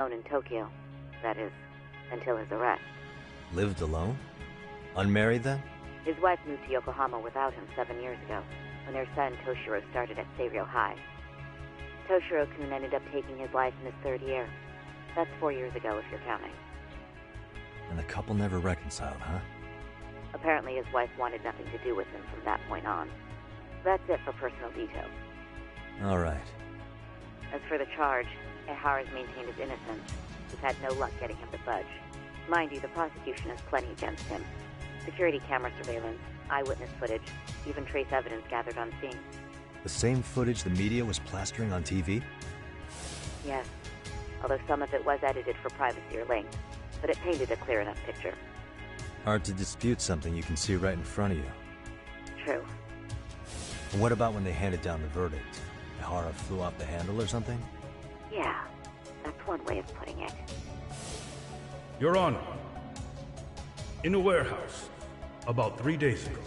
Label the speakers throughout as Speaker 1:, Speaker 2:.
Speaker 1: Alone in Tokyo. That is, until his arrest.
Speaker 2: Lived alone? Unmarried then?
Speaker 1: His wife moved to Yokohama without him 7 years ago, when their son Toshiro started at Seiryō High. Toshiro-kun ended up taking his life in his 3rd year. That's 4 years ago, if you're counting.
Speaker 2: And the couple never reconciled, huh?
Speaker 1: Apparently his wife wanted nothing to do with him from that point on. That's it for personal details.
Speaker 2: All right.
Speaker 1: As for the charge, Ehara's maintained his innocence. We've had no luck getting him to budge. Mind you, the prosecution has plenty against him. Security camera surveillance, eyewitness footage, even trace evidence gathered on scene.
Speaker 2: The same footage the media was plastering on TV?
Speaker 1: Yes, although some of it was edited for privacy or length, but it painted a clear enough picture.
Speaker 2: Hard to dispute something you can see right in front of you.
Speaker 1: True.
Speaker 2: And what about when they handed down the verdict? Ehara flew off the handle or something?
Speaker 1: Yeah, that's one way of putting it.
Speaker 3: Your Honor, in a warehouse, about 3 days ago,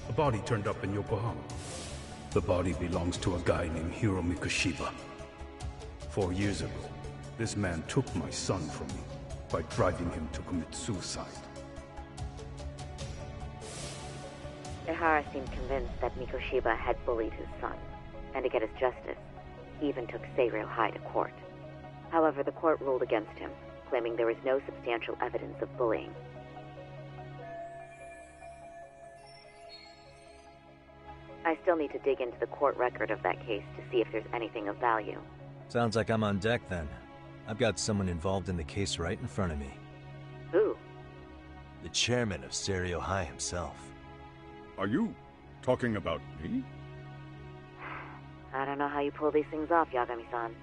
Speaker 3: a body turned up in Yokohama. The body belongs to a guy named Hiro Mikoshiba. 4 years ago, this man took my son from me by driving him to commit suicide.
Speaker 1: Ehara seemed convinced that Mikoshiba had bullied his son, and to get his justice, he even took Seiryō High to court. However, the court ruled against him, claiming there was no substantial evidence of bullying. I still need to dig into the court record of that case to see if there's anything of value.
Speaker 2: Sounds like I'm on deck then. I've got someone involved in the case right in front of me.
Speaker 1: Who?
Speaker 2: The chairman of Seiryō High himself.
Speaker 4: Are you talking about me?
Speaker 1: I don't know how you pull these things off, Yagami-san.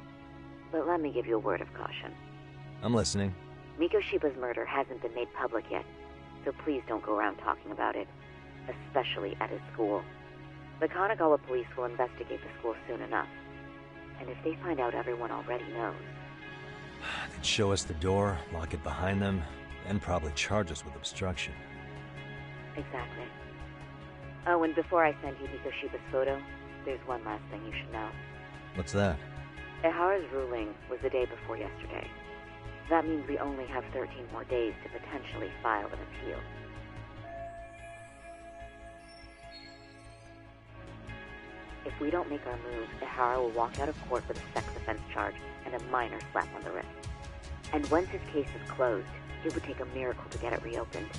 Speaker 1: But let me give you a word of caution.
Speaker 2: I'm listening.
Speaker 1: Mikoshiba's murder hasn't been made public yet, so please don't go around talking about it, especially at his school. The Kanagawa police will investigate the school soon enough, and if they find out everyone already knows...
Speaker 2: They'd show us the door, lock it behind them, then probably charge us with obstruction.
Speaker 1: Exactly. Oh, and before I send you Mikoshiba's photo, there's one last thing you should know.
Speaker 2: What's that?
Speaker 1: Ehara's ruling was the day before yesterday. That means we only have 13 more days to potentially file an appeal. If we don't make our move, Ehara will walk out of court with a sex offense charge and a minor slap on the wrist. And once his case is closed, it would take a miracle to get it reopened,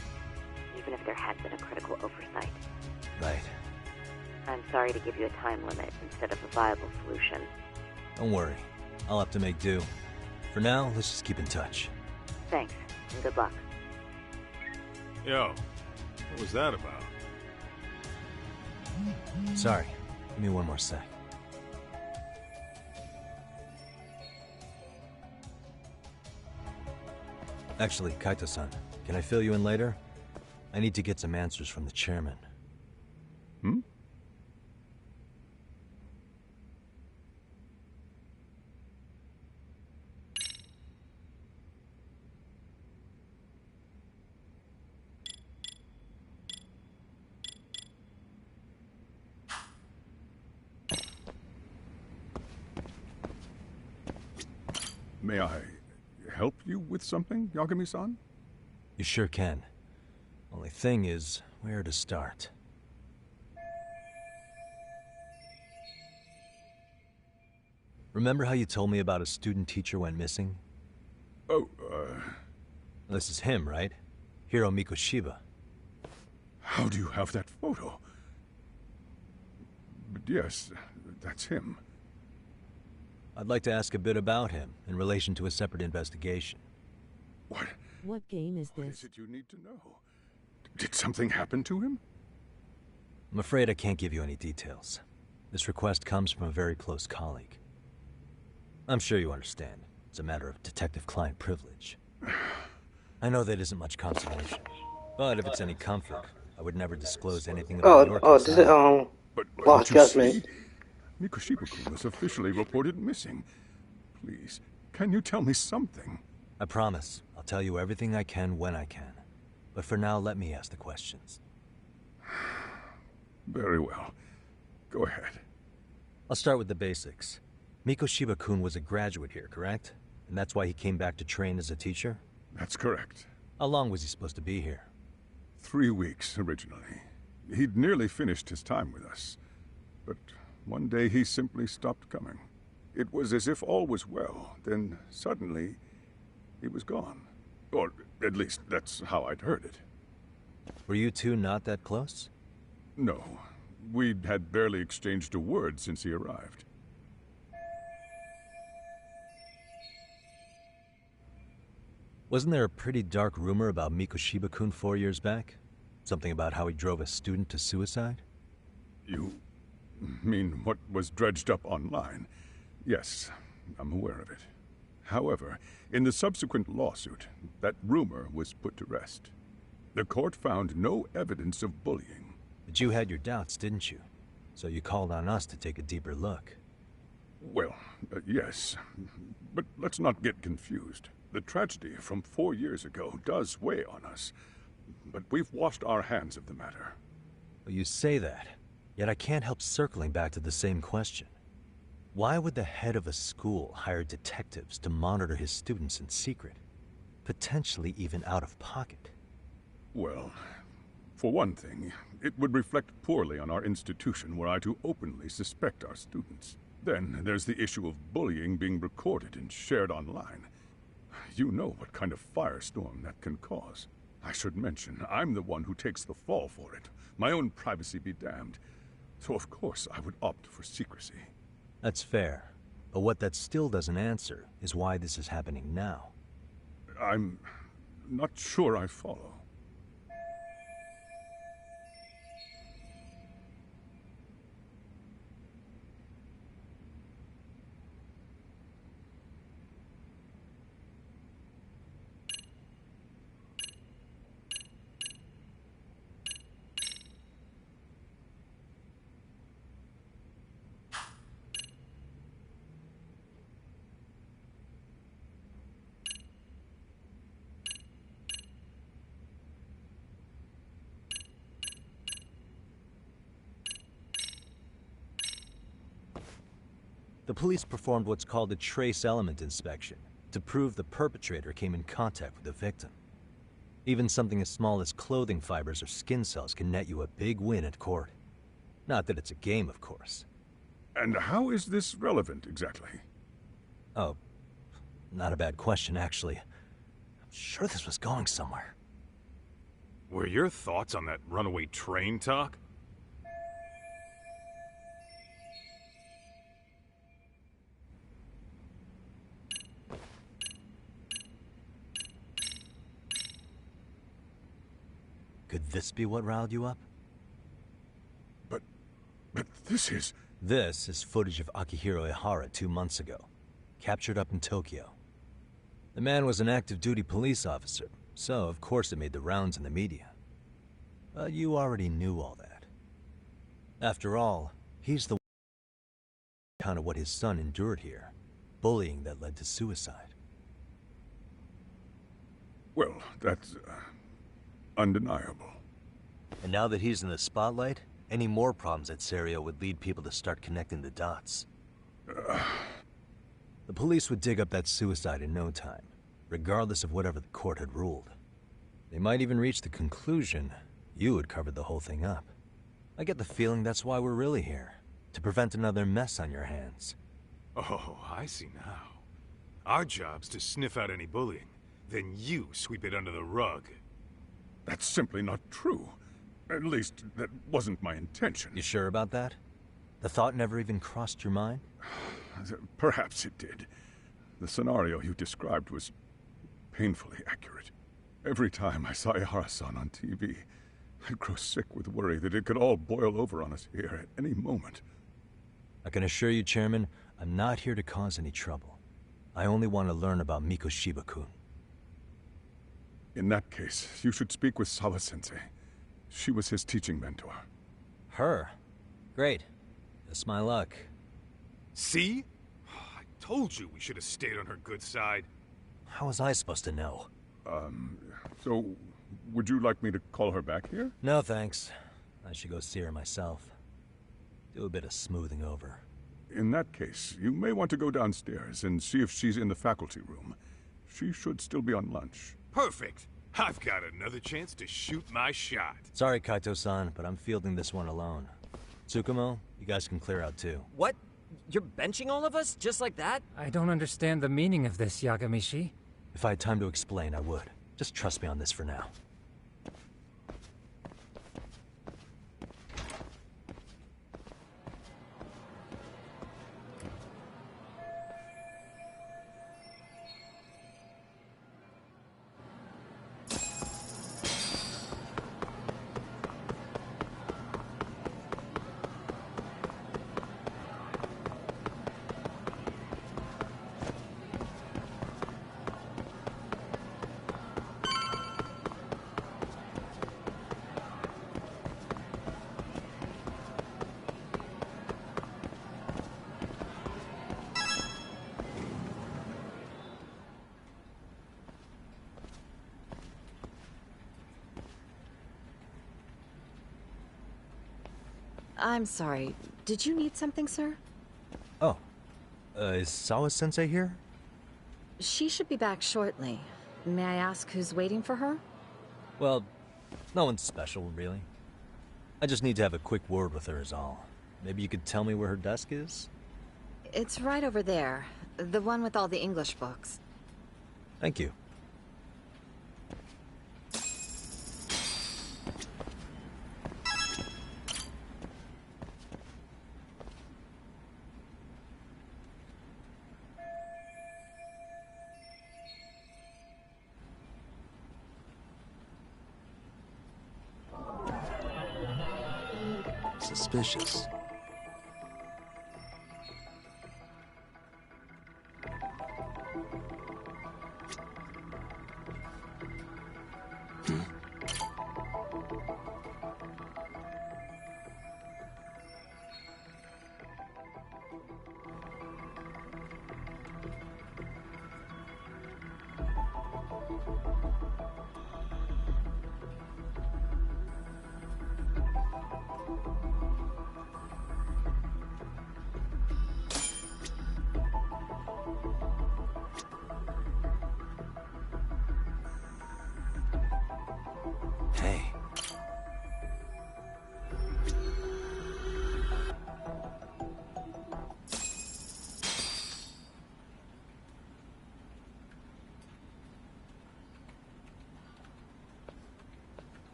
Speaker 1: even if there had been a critical oversight.
Speaker 2: Right.
Speaker 1: I'm sorry to give you a time limit instead of a viable solution.
Speaker 2: Don't worry. I'll have to make do. For now, let's just keep in touch.
Speaker 1: Thanks, and good luck.
Speaker 4: Yo, what was that about?
Speaker 2: Sorry. Give me one more sec. Actually, Kaito-san, can I fill you in later? I need to get some answers from the chairman.
Speaker 4: Hmm? May I help you with something, Yagami-san?
Speaker 2: You sure can. Only thing is, where to start? Remember how you told me about a student teacher went missing?
Speaker 4: Oh,
Speaker 2: This is him, right? Hiro Mikoshiba.
Speaker 4: how do you have that photo? But yes, that's him.
Speaker 2: I'd like to ask a bit about him in relation to a separate investigation.
Speaker 4: What?
Speaker 5: What game is
Speaker 4: What is
Speaker 5: this?
Speaker 4: it you need to know? Did something happen to him?
Speaker 2: I'm afraid I can't give you any details. This request comes from a very close colleague. I'm sure you understand. It's a matter of detective-client privilege. I know that isn't much consolation, but if it's any comfort, I would never disclose anything about your
Speaker 6: This is
Speaker 4: But
Speaker 6: Lost
Speaker 4: don't you
Speaker 6: Judgment.
Speaker 4: see? Mikoshiba-kun was officially reported missing. Please, can you tell me something?
Speaker 2: I promise. I'll tell you everything I can when I can. But for now, let me ask the questions.
Speaker 4: Very well. Go ahead.
Speaker 2: I'll start with the basics. Mikoshiba-kun was a graduate here, correct? And that's why he came back to train as a teacher?
Speaker 4: That's correct.
Speaker 2: How long was he supposed to be here?
Speaker 4: 3 weeks, originally. He'd nearly finished his time with us. But one day he simply stopped coming. It was as if all was well, then suddenly he was gone. Or at least that's how I'd heard it.
Speaker 2: Were you two not that close?
Speaker 4: No. We'd had barely exchanged a word since he arrived.
Speaker 2: Wasn't there a pretty dark rumor about Mikoshiba-kun 4 years back? Something about how he drove a student to suicide?
Speaker 4: You mean what was dredged up online? Yes, I'm aware of it. However, in the subsequent lawsuit, that rumor was put to rest. The court found no evidence of bullying.
Speaker 2: But you had your doubts, didn't you? So you called on us to take a deeper look.
Speaker 4: Well, yes. But let's not get confused. The tragedy from 4 years ago does weigh on us. But we've washed our hands of the matter.
Speaker 2: Well, you say that, yet I can't help circling back to the same question. Why would the head of a school hire detectives to monitor his students in secret? Potentially even out of pocket.
Speaker 4: Well, for one thing, it would reflect poorly on our institution were I to openly suspect our students. Then there's the issue of bullying being recorded and shared online. You know what kind of firestorm that can cause. I should mention, I'm the one who takes the fall for it. My own privacy be damned. So of course I would opt for secrecy.
Speaker 2: That's fair. But what that still doesn't answer is why this is happening now.
Speaker 4: I'm not sure I follow.
Speaker 2: The police performed what's called a trace element inspection to prove the perpetrator came in contact with the victim. Even something as small as clothing fibers or skin cells can net you a big win at court. Not that it's a game, of course.
Speaker 4: And how is this relevant, exactly?
Speaker 2: Oh, not a bad question, actually. I'm sure this was going somewhere.
Speaker 5: Were your thoughts on that runaway train talk?
Speaker 2: Could this be what riled you up?
Speaker 4: But this is...
Speaker 2: This is footage of Akihiro Ihara 2 months ago, captured up in Tokyo. The man was an active duty police officer, so of course it made the rounds in the media. But you already knew all that. After all, he's the account of what his son endured here, bullying that led to suicide.
Speaker 4: Well, that's... undeniable.
Speaker 2: And now that he's in the spotlight, any more problems at Serio would lead people to start connecting the dots. The police would dig up that suicide in no time, regardless of whatever the court had ruled. They might even reach the conclusion you had covered the whole thing up. I get the feeling that's why we're really here, to prevent another mess on your hands.
Speaker 5: Oh, I see now. Our job's to sniff out any bullying, then you sweep it under the rug.
Speaker 4: That's simply not true. At least, that wasn't my intention.
Speaker 2: You sure about that? The thought never even crossed your mind?
Speaker 4: Perhaps it did. The scenario you described was painfully accurate. Every time I saw Ihara-san on TV, I'd grow sick with worry that it could all boil over on us here at any moment.
Speaker 2: I can assure you, Chairman, I'm not here to cause any trouble. I only want to learn about Mikoshiba-kun.
Speaker 4: In that case, you should speak with Sawa-sensei. She was his teaching mentor.
Speaker 2: Her? Great. That's my luck.
Speaker 5: See? I told you we should have stayed on her good side.
Speaker 2: How was I supposed to know?
Speaker 4: So, would you like me to call her back here?
Speaker 2: No, thanks. I should go see her myself. Do a bit of smoothing over.
Speaker 4: In that case, you may want to go downstairs and see if she's in the faculty room. She should still be on lunch.
Speaker 5: Perfect. I've got another chance to shoot my shot.
Speaker 2: Sorry, Kaito-san, but I'm fielding this one alone. Tsukumo, you guys can clear out too.
Speaker 6: What? You're benching all of us? Just like that?
Speaker 7: I don't understand the meaning of this, Yagamishi.
Speaker 2: If I had time to explain, I would. Just trust me on this for now.
Speaker 8: I'm sorry. Did you need something, sir?
Speaker 2: Oh, is Sawa-sensei here?
Speaker 8: She should be back shortly. May I ask who's waiting for her?
Speaker 2: Well, no one's special, really. I just need to have a quick word with her is all. Maybe you could tell me where her desk is?
Speaker 8: It's right over there. The one with all the English books.
Speaker 2: Thank you. Suspicious. Hey.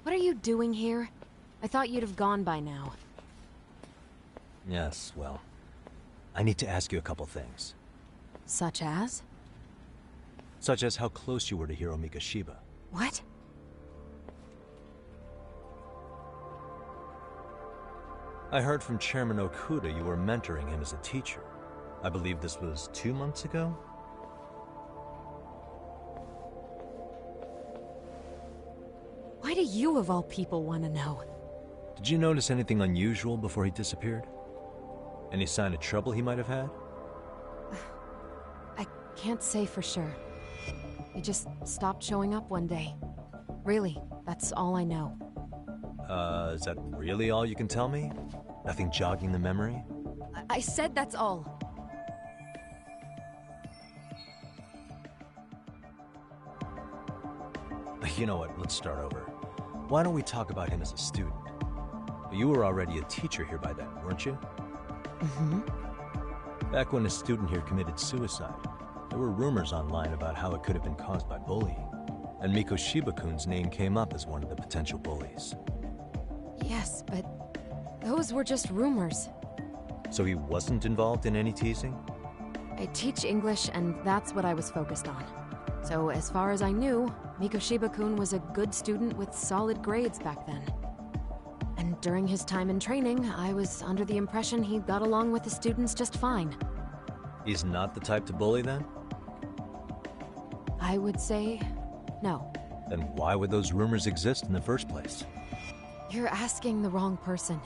Speaker 9: What are you doing here? I thought you'd have gone by now.
Speaker 2: Yes, well, I need to ask you a couple things.
Speaker 9: Such as?
Speaker 2: Such as how close you were to Hiro Mikoshiba.
Speaker 9: What?
Speaker 2: I heard from Chairman Okuda you were mentoring him as a teacher. I believe this was 2 months ago?
Speaker 9: Why do you of all people want to know?
Speaker 2: Did you notice anything unusual before he disappeared? Any sign of trouble he might have had?
Speaker 9: I can't say for sure. He just stopped showing up one day. Really, that's all I know.
Speaker 2: Is that really all you can tell me? Nothing jogging the memory?
Speaker 9: I said that's all.
Speaker 2: You know what, let's start over. Why don't we talk about him as a student? You were already a teacher here by then, weren't you?
Speaker 9: Mm-hmm.
Speaker 2: Back when a student here committed suicide, there were rumors online about how it could have been caused by bullying. And Mikoshiba-kun's name came up as one of the potential bullies.
Speaker 9: Yes, but those were just rumors.
Speaker 2: So he wasn't involved in any teasing?
Speaker 9: I teach English, and that's what I was focused on. So as far as I knew, Mikoshiba-kun was a good student with solid grades back then. And during his time in training, I was under the impression he got along with the students just fine.
Speaker 2: He's not the type to bully then?
Speaker 9: I would say no.
Speaker 2: Then why would those rumors exist in the first place?
Speaker 9: You're asking the wrong person.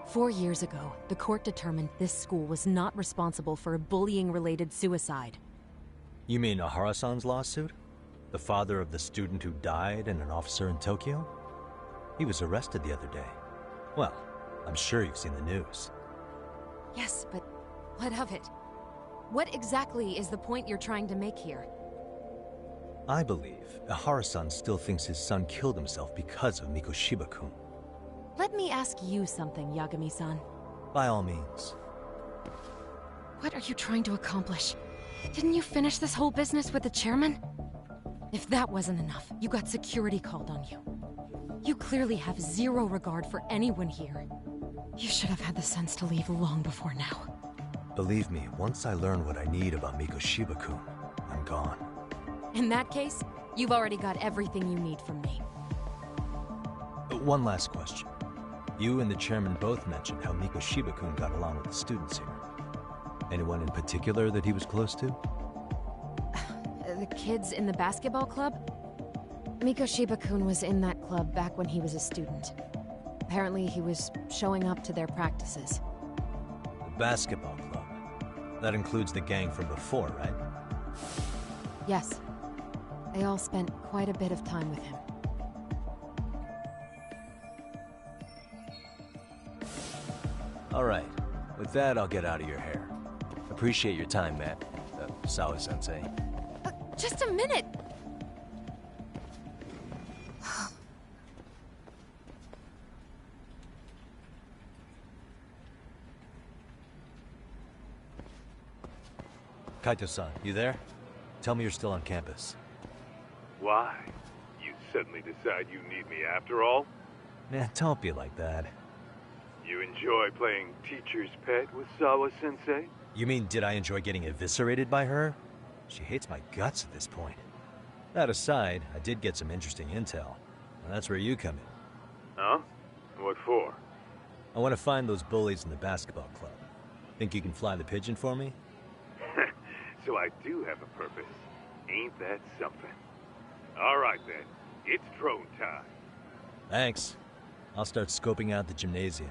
Speaker 9: Four years ago, the court determined this school was not responsible for a bullying-related suicide.
Speaker 2: You mean Ahara-san's lawsuit? The father of the student who died and an officer in Tokyo? He was arrested the other day. Well, I'm sure you've seen the news.
Speaker 9: Yes, but what of it? What exactly is the point you're trying to make here?
Speaker 2: I believe Ihara-san still thinks his son killed himself because of Mikoshiba-kun.
Speaker 9: Let me ask you something, Yagami-san.
Speaker 2: By all means.
Speaker 9: What are you trying to accomplish? Didn't you finish this whole business with the chairman? If that wasn't enough, you got security called on you. You clearly have zero regard for anyone here. You should have had the sense to leave long before now.
Speaker 2: Believe me, once I learn what I need about Mikoshiba-kun, I'm gone.
Speaker 9: In that case, you've already got everything you need from me.
Speaker 2: One last question. You and the chairman both mentioned how Mikoshiba-kun got along with the students here. Anyone in particular that he was close to?
Speaker 9: The kids in the basketball club? Mikoshiba-kun was in that club back when he was a student. Apparently, he was showing up to their practices.
Speaker 2: The basketball club? That includes the gang from before, right?
Speaker 9: Yes. They all spent quite a bit of time with him.
Speaker 2: All right. With that, I'll get out of your hair. Appreciate your time, Matt. Sawa-sensei.
Speaker 9: Just a minute!
Speaker 2: Kaito-san, you there? Tell me you're still on campus.
Speaker 5: Why? You suddenly decide you need me after all?
Speaker 2: Man, don't be like that.
Speaker 5: You enjoy playing teacher's pet with Sawa-sensei?
Speaker 2: You mean, did I enjoy getting eviscerated by her? She hates my guts at this point. That aside, I did get some interesting intel. And that's where you come in.
Speaker 5: Huh? What for?
Speaker 2: I want to find those bullies in the basketball club. Think you can fly the pigeon for me?
Speaker 5: So I do have a purpose. Ain't that something? All right, then. It's drone time.
Speaker 2: Thanks. I'll start scoping out the gymnasium.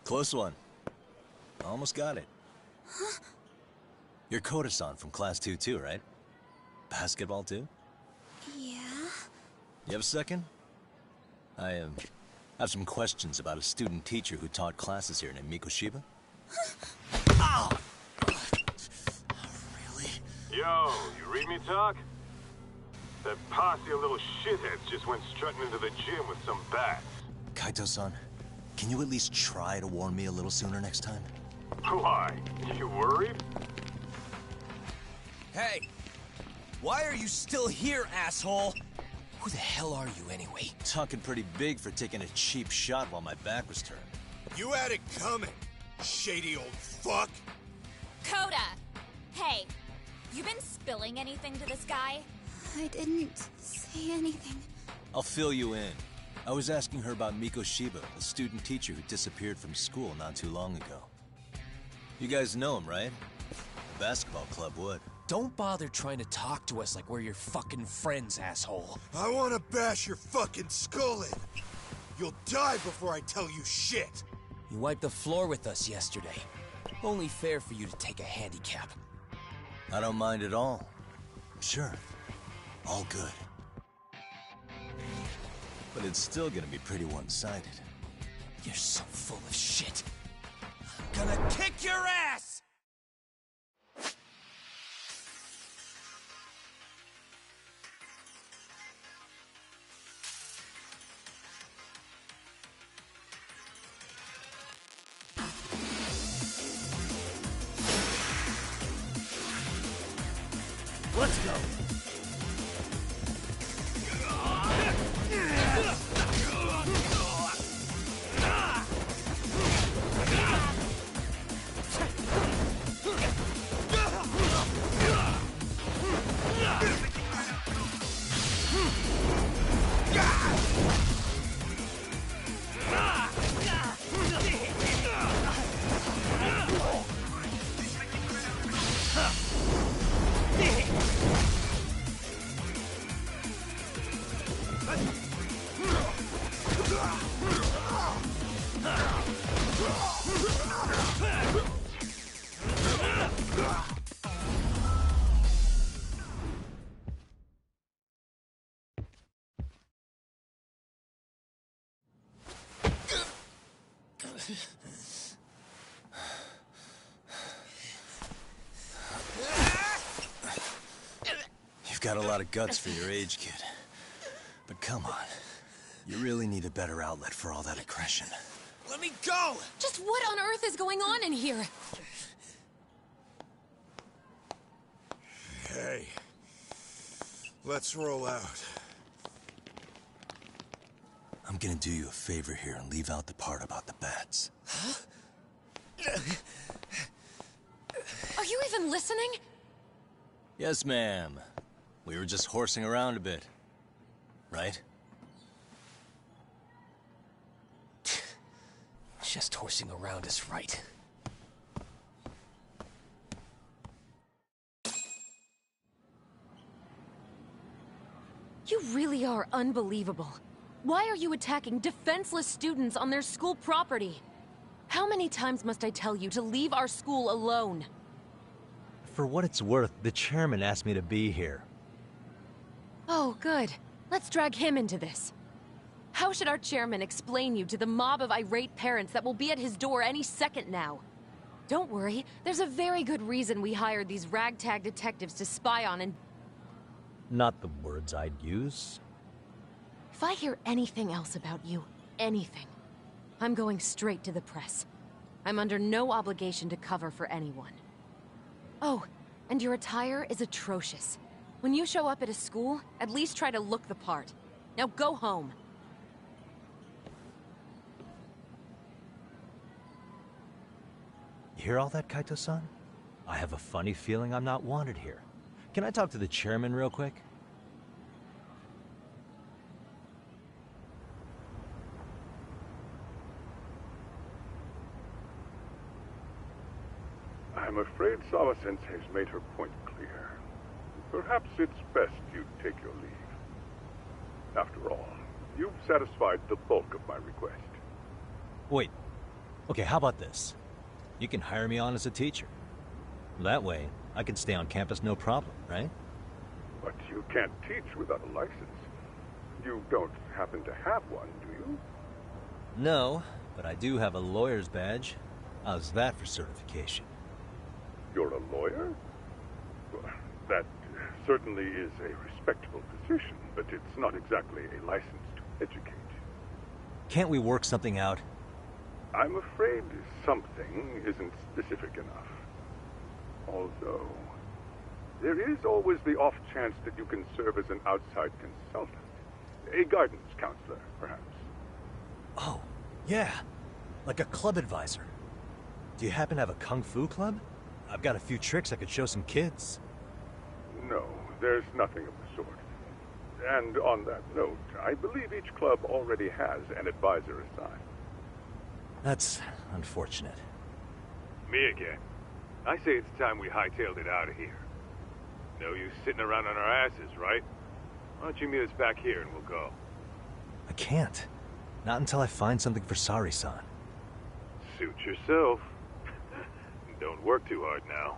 Speaker 2: Close one. Almost got it.
Speaker 10: Huh?
Speaker 2: You're Koda-san from Class 2 too, right? Basketball too?
Speaker 10: Yeah?
Speaker 2: You have a second? I have some questions about a student teacher who taught classes here named Mikoshiba. Ow! Really?
Speaker 5: Yo, you read me talk? That posse of little shitheads just went strutting into the gym with some bats.
Speaker 2: Kaito-san, can you at least try to warn me a little sooner next time?
Speaker 5: Why? You worried?
Speaker 6: Hey! Why are you still here, asshole? Who the hell are you, anyway?
Speaker 2: Talking pretty big for taking a cheap shot while my back was turned.
Speaker 11: You had it coming, shady old fuck!
Speaker 10: Coda! Hey, you been spilling anything to this guy?
Speaker 12: I didn't say anything.
Speaker 2: I'll fill you in. I was asking her about Mikoshiba, a student teacher who disappeared from school not too long ago. You guys know him, right? The basketball club would.
Speaker 6: Don't bother trying to talk to us like we're your fucking friends, asshole.
Speaker 11: I wanna bash your fucking skull in. You'll die before I tell you shit.
Speaker 6: You wiped the floor with us yesterday. Only fair for you to take a handicap.
Speaker 2: I don't mind at all. Sure. All good. But it's still gonna be pretty one-sided.
Speaker 6: You're so full of shit. I'm gonna kick your ass!
Speaker 2: Let's go.
Speaker 6: You've got a lot of guts for your age, kid. But come on. You really need a better outlet for all that aggression. Let me go!
Speaker 9: Just what on earth is going on in here?
Speaker 11: Hey. Let's roll out.
Speaker 6: I'm gonna do you a favor here and leave out the part about the bats.
Speaker 9: Huh? Are you even listening?
Speaker 6: Yes, ma'am. We were just horsing around a bit. Right? Just horsing around is right.
Speaker 9: You really are unbelievable. Why are you attacking defenseless students on their school property? How many times must I tell you to leave our school alone?
Speaker 2: For what it's worth, the chairman asked me to be here.
Speaker 9: Oh, good. Let's drag him into this. How should our chairman explain you to the mob of irate parents that will be at his door any second now? Don't worry, there's a very good reason we hired these ragtag detectives to spy on and...
Speaker 2: Not the words I'd use.
Speaker 9: If I hear anything else about you, anything, I'm going straight to the press. I'm under no obligation to cover for anyone. Oh, and your attire is atrocious. When you show up at a school, at least try to look the part. Now go home.
Speaker 2: You hear all that, Kaito-san? I have a funny feeling I'm not wanted here. Can I talk to the chairman real quick?
Speaker 4: I'm afraid Sawa-sensei's made her point clear. Perhaps it's best you take your leave. After all, you've satisfied the bulk of my request.
Speaker 2: Wait. Okay, how about this? You can hire me on as a teacher. That way, I can stay on campus no problem, right?
Speaker 4: But you can't teach without a license. You don't happen to have one, do you?
Speaker 2: No, but I do have a lawyer's badge. How's that for certification?
Speaker 4: You're a lawyer? Well, that certainly is a respectable position, but it's not exactly a license to educate.
Speaker 2: Can't we work something out?
Speaker 4: I'm afraid something isn't specific enough. Although, there is always the off chance that you can serve as an outside consultant. A guidance counselor, perhaps.
Speaker 2: Oh, yeah. Like a club advisor. Do you happen to have a kung fu club? I've got a few tricks I could show some kids.
Speaker 4: No, there's nothing of the sort. And on that note, I believe each club already has an advisor assigned.
Speaker 2: That's unfortunate.
Speaker 5: Me again. I say it's time we hightailed it out of here. No use sitting around on our asses, right? Why don't you meet us back here and we'll go?
Speaker 2: I can't. Not until I find something for Sari-san.
Speaker 5: Suit yourself. Don't work too hard now.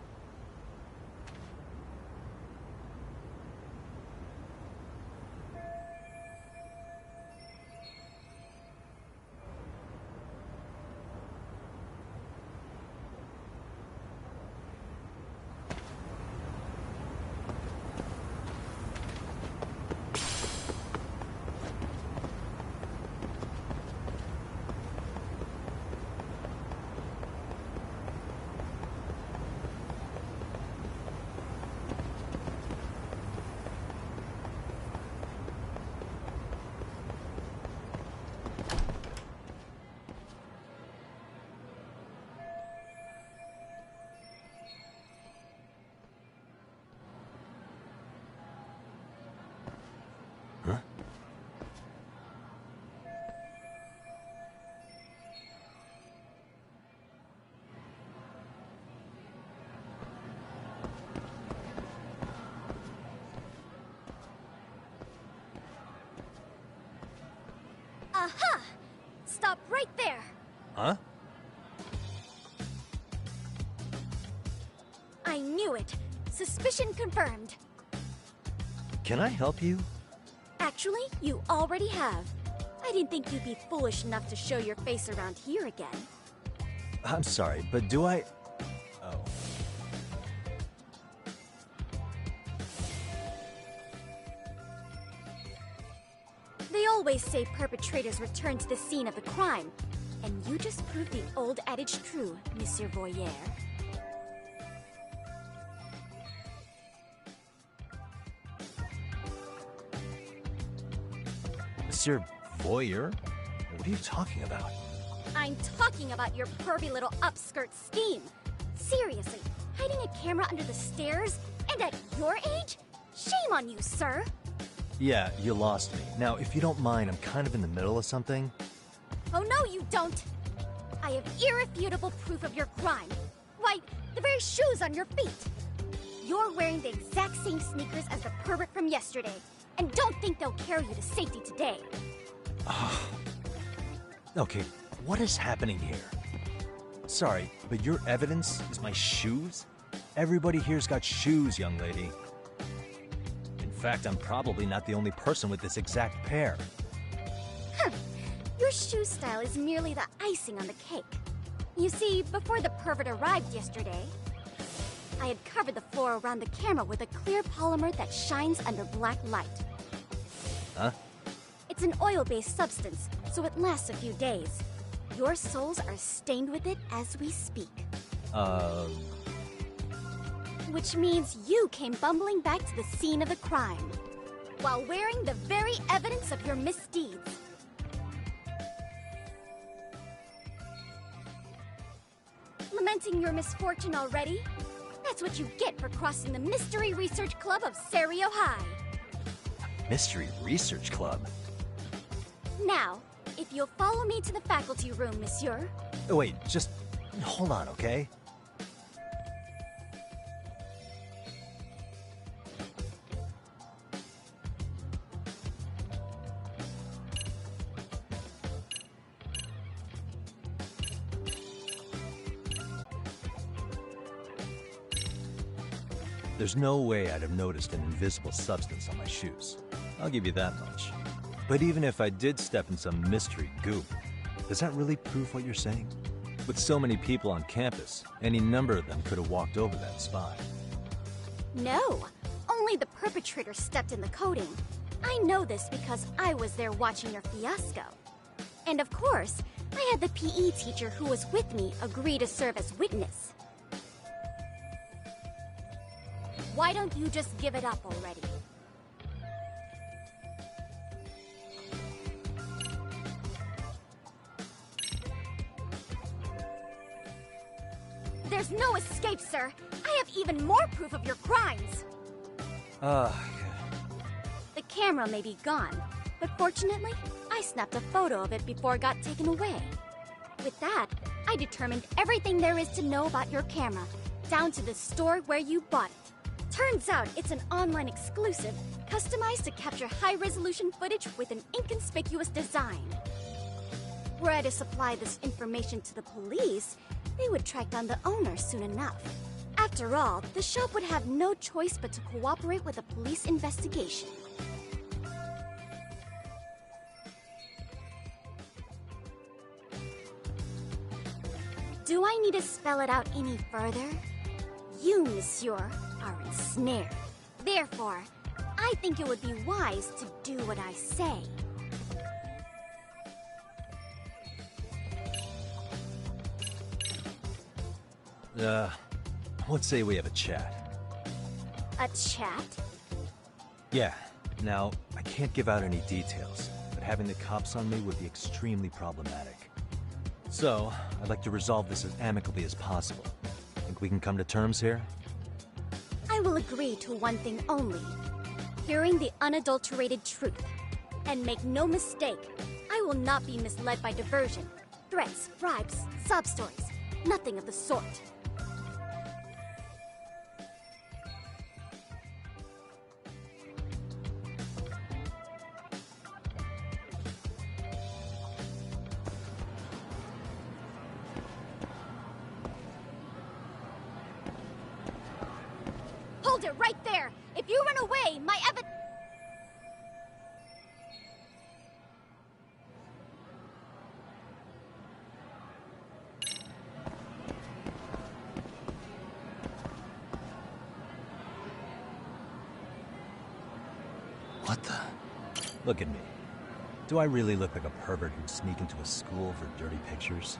Speaker 13: stop right there.
Speaker 2: Huh?
Speaker 13: I knew it. Suspicion confirmed.
Speaker 2: Can I help you?
Speaker 13: Actually, you already have. I didn't think you'd be foolish enough to show your face around here again.
Speaker 2: I'm sorry, but do I... Oh.
Speaker 13: They always say perpetrators return to the scene of the crime. And you just proved the old adage true, Monsieur Voyeur.
Speaker 2: Monsieur Voyeur? What are you talking about?
Speaker 13: I'm talking about your pervy little upskirt scheme. Seriously, hiding a camera under the stairs? And at your age? Shame on you, sir.
Speaker 2: Yeah, you lost me. Now, if you don't mind, I'm kind of in the middle of something.
Speaker 13: Oh, no, you don't. I have irrefutable proof of your crime. Why, the very shoes on your feet. You're wearing the exact same sneakers as the pervert from yesterday. And don't think they'll carry you to safety today.
Speaker 2: Okay, what is happening here? Sorry, but your evidence is my shoes? Everybody here's got shoes, young lady. In fact, I'm probably not the only person with this exact pair.
Speaker 13: Huh. Your shoe style is merely the icing on the cake. You see, before the pervert arrived yesterday, I had covered the floor around the camera with a clear polymer that shines under black light.
Speaker 2: Huh?
Speaker 13: It's an oil-based substance, so it lasts a few days. Your soles are stained with it as we speak. Which means you came bumbling back to the scene of the crime, while wearing the very evidence of your misdeeds. Lamenting your misfortune already? That's what you get for crossing the Mystery Research Club of Serio High.
Speaker 2: Mystery Research Club?
Speaker 13: Now, if you'll follow me to the faculty room, monsieur.
Speaker 2: Oh, wait, just hold on, okay? There's no way I'd have noticed an invisible substance on my shoes. I'll give you that much. But even if I did step in some mystery goop, does that really prove what you're saying? With so many people on campus, any number of them could have walked over that spot.
Speaker 13: No, only the perpetrator stepped in the coating. I know this because I was there watching your fiasco. And of course, I had the PE teacher who was with me agree to serve as witness. Why don't you just give it up already? There's no escape, sir. I have even more proof of your crimes. The camera may be gone, but fortunately, I snapped a photo of it before it got taken away. With that, I determined everything there is to know about your camera, down to the store where you bought it. Turns out it's an online exclusive, customized to capture high-resolution footage with an inconspicuous design. Were I to supply this information to the police, they would track down the owner soon enough. After all, the shop would have no choice but to cooperate with a police investigation. Do I need to spell it out any further? You, monsieur, are ensnared. Therefore, I think it would be wise to do what I say.
Speaker 2: Let's say we have a chat.
Speaker 13: A chat?
Speaker 2: Yeah. Now, I can't give out any details, but having the cops on me would be extremely problematic. So, I'd like to resolve this as amicably as possible. Think we can come to terms here?
Speaker 13: I will agree to one thing only. Hearing the unadulterated truth. And make no mistake, I will not be misled by diversion, threats, bribes, sob stories. Nothing of the sort. Hold it right there! If you run away, my evidence...
Speaker 2: What the? Look at me. Do I really look like a pervert who'd sneak into a school for dirty pictures?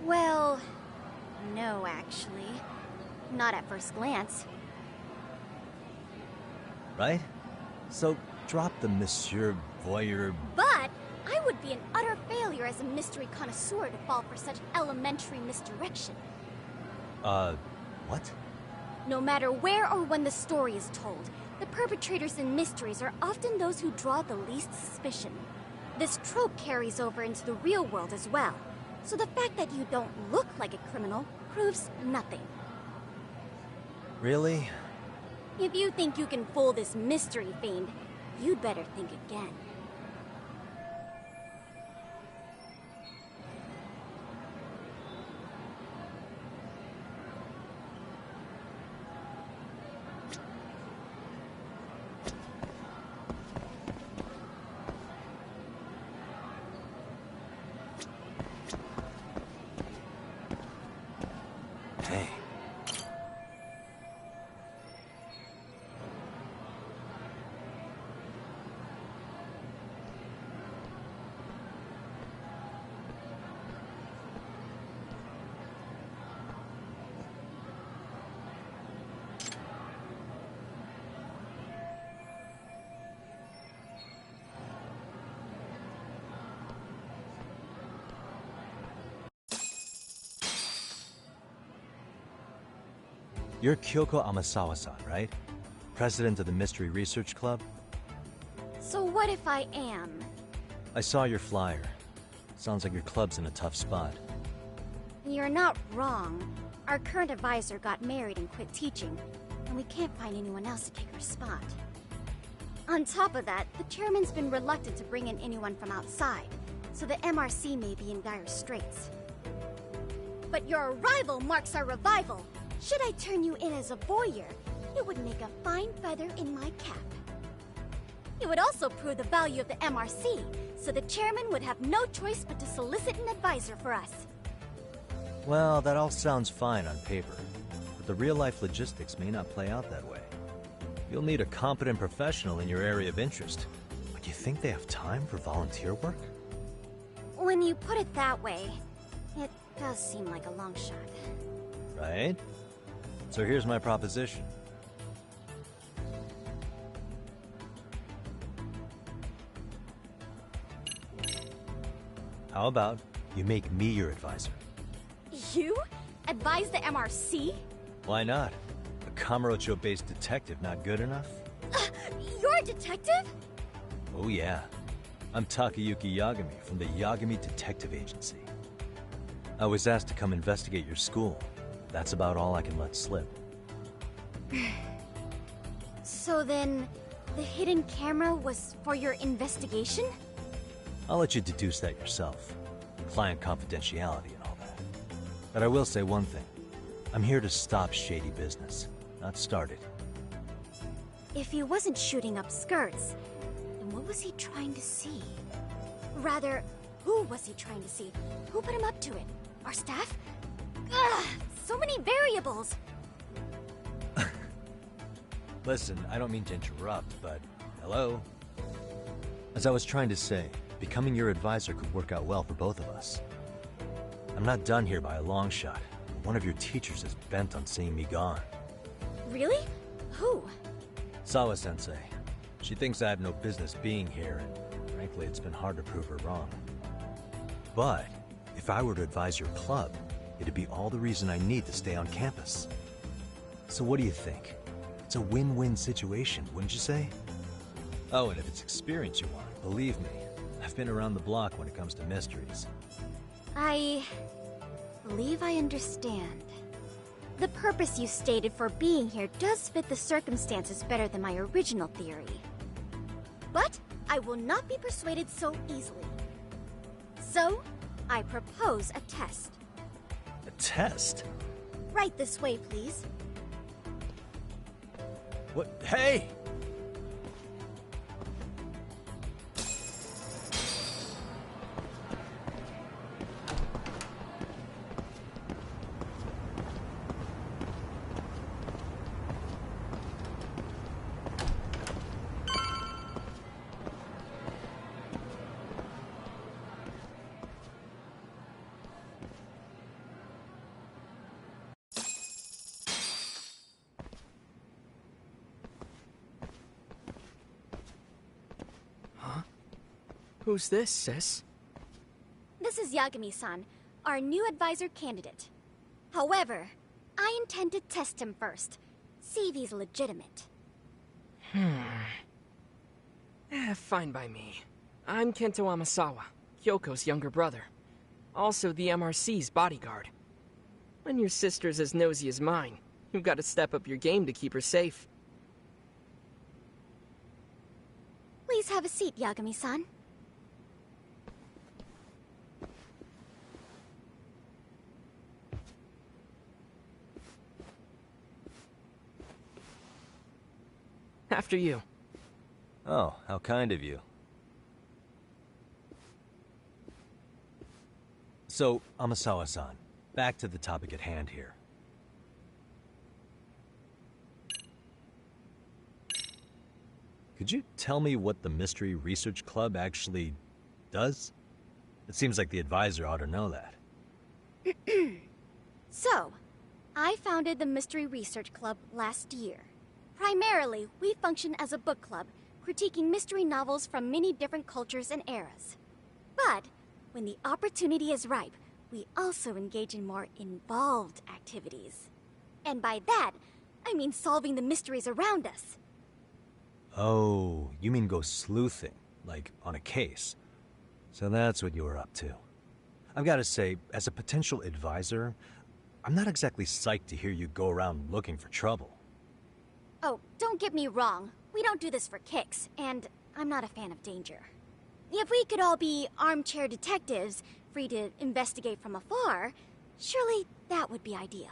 Speaker 13: Well, no, actually. Not at first glance.
Speaker 2: Right? So, drop the Monsieur Voyeur...
Speaker 13: But I would be an utter failure as a mystery connoisseur to fall for such elementary misdirection.
Speaker 2: What?
Speaker 13: No matter where or when the story is told, the perpetrators in mysteries are often those who draw the least suspicion. This trope carries over into the real world as well, so the fact that you don't look like a criminal proves nothing.
Speaker 2: Really?
Speaker 13: If you think you can fool this mystery fiend, you'd better think again.
Speaker 2: Hey. You're Kyoko Amasawa-san, right? President of the Mystery Research Club?
Speaker 13: So what if I am?
Speaker 2: I saw your flyer. Sounds like your club's in a tough spot.
Speaker 13: You're not wrong. Our current advisor got married and quit teaching, and we can't find anyone else to take her spot. On top of that, the chairman's been reluctant to bring in anyone from outside, so the MRC may be in dire straits. But your arrival marks our revival! Should I turn you in as a voyeur, it would make a fine feather in my cap. It would also prove the value of the MRC, so the chairman would have no choice but to solicit an advisor for us.
Speaker 2: Well, that all sounds fine on paper, but the real-life logistics may not play out that way. You'll need a competent professional in your area of interest. But do you think they have time for volunteer work?
Speaker 13: When you put it that way, it does seem like a long shot.
Speaker 2: Right? So here's my proposition. How about you make me your advisor?
Speaker 13: You? Advise the MRC?
Speaker 2: Why not? A Kamurocho-based detective not good enough?
Speaker 13: You're a detective?
Speaker 2: Oh yeah. I'm Takayuki Yagami from the Yagami Detective Agency. I was asked to come investigate your school. That's about all I can let slip.
Speaker 13: So then, the hidden camera was for your investigation?
Speaker 2: I'll let you deduce that yourself. Client confidentiality and all that. But I will say one thing. I'm here to stop shady business, not start it.
Speaker 13: If he wasn't shooting up skirts, then what was he trying to see? Rather, who was he trying to see? Who put him up to it? Our staff? Ugh, so many variables!
Speaker 2: Listen, I don't mean to interrupt, but hello? As I was trying to say, becoming your advisor could work out well for both of us. I'm not done here by a long shot. One of your teachers is bent on seeing me gone.
Speaker 13: Really? Who?
Speaker 2: Sawa-sensei. She thinks I have no business being here, and frankly, it's been hard to prove her wrong. But if I were to advise your club, it'd be all the reason I need to stay on campus. So what do you think? It's a win-win situation, wouldn't you say? Oh, and if it's experience you want, believe me, I've been around the block when it comes to mysteries.
Speaker 13: I believe I understand. The purpose you stated for being here does fit the circumstances better than my original theory. But I will not be persuaded so easily. So, I propose a test.
Speaker 2: A test?
Speaker 13: Right this way, please.
Speaker 2: What? Hey!
Speaker 14: Who's this, sis?
Speaker 13: This is Yagami-san, our new advisor candidate. However, I intend to test him first. See if he's legitimate.
Speaker 14: Fine by me. I'm Kento Amasawa, Kyoko's younger brother. Also the MRC's bodyguard. When your sister's as nosy as mine, you've got to step up your game to keep her safe.
Speaker 13: Please have a seat, Yagami-san.
Speaker 14: After you.
Speaker 2: Oh, how kind of you. So, Amasawa-san, back to the topic at hand here. Could you tell me what the Mystery Research Club actually does? It seems like the advisor ought to know that.
Speaker 13: So, I founded the Mystery Research Club last year. Primarily, we function as a book club, critiquing mystery novels from many different cultures and eras. But, when the opportunity is ripe, we also engage in more involved activities. And by that, I mean solving the mysteries around us.
Speaker 2: Oh, you mean go sleuthing, like on a case. So that's what you were up to. I've got to say, as a potential advisor, I'm not exactly psyched to hear you go around looking for trouble.
Speaker 13: Oh, don't get me wrong. We don't do this for kicks, and I'm not a fan of danger. If we could all be armchair detectives, free to investigate from afar, surely that would be ideal.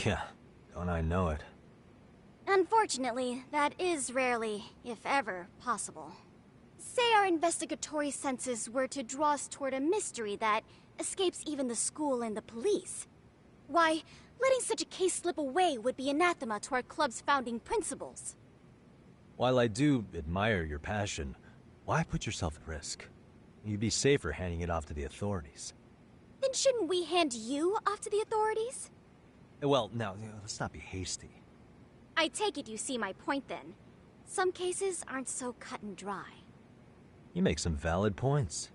Speaker 2: Yeah, don't I know it.
Speaker 13: Unfortunately, that is rarely, if ever, possible. Say our investigatory senses were to draw us toward a mystery that escapes even the school and the police. Why, letting such a case slip away would be anathema to our club's founding principles.
Speaker 2: While I do admire your passion, why put yourself at risk? You'd be safer handing it off to the authorities.
Speaker 13: Then shouldn't we hand you off to the authorities?
Speaker 2: Well, now, let's not be hasty.
Speaker 13: I take it you see my point then. Some cases aren't so cut and dry.
Speaker 2: You make some valid points.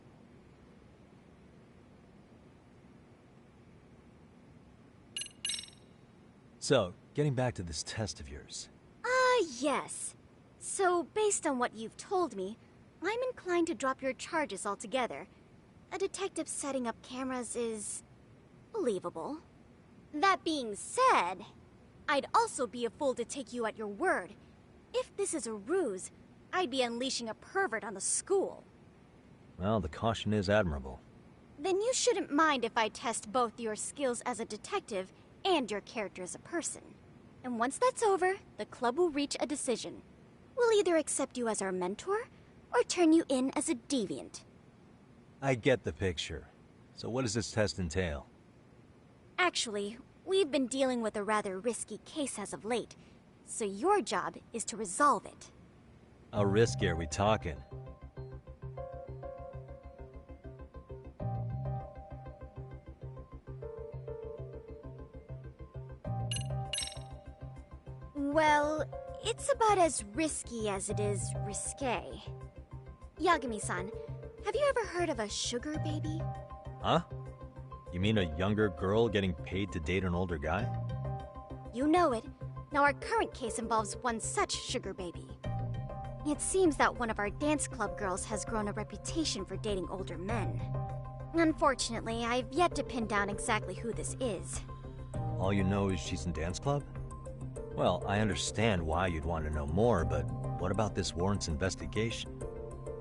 Speaker 2: So, getting back to this test of yours.
Speaker 13: Yes. So, based on what you've told me, I'm inclined to drop your charges altogether. A detective setting up cameras is believable. That being said, I'd also be a fool to take you at your word. If this is a ruse, I'd be unleashing a pervert on the school.
Speaker 2: Well, the caution is admirable.
Speaker 13: Then you shouldn't mind if I test both your skills as a detective and your character as a person. And once that's over, the club will reach a decision. We'll either accept you as our mentor, or turn you in as a deviant.
Speaker 2: I get the picture. So what does this test entail?
Speaker 13: Actually, we've been dealing with a rather risky case as of late, so your job is to resolve it.
Speaker 2: How risky are we talking?
Speaker 13: Well, it's about as risky as it is risque. Yagami-san, have you ever heard of a sugar baby?
Speaker 2: Huh? You mean a younger girl getting paid to date an older guy?
Speaker 13: You know it. Now our current case involves one such sugar baby. It seems that one of our dance club girls has grown a reputation for dating older men. Unfortunately, I've yet to pin down exactly who this is.
Speaker 2: All you know is she's in dance club? Well, I understand why you'd want to know more, but what about this warrant's investigation?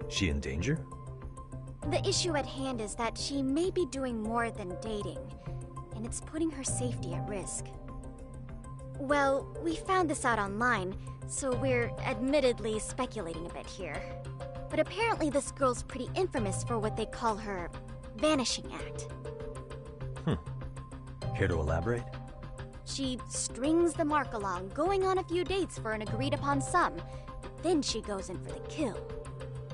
Speaker 2: She in danger?
Speaker 13: The issue at hand is that she may be doing more than dating, and it's putting her safety at risk. Well, we found this out online, so we're admittedly speculating a bit here. But apparently this girl's pretty infamous for what they call her vanishing act.
Speaker 2: Care to elaborate?
Speaker 13: She strings the mark along, going on a few dates for an agreed-upon sum. Then she goes in for the kill.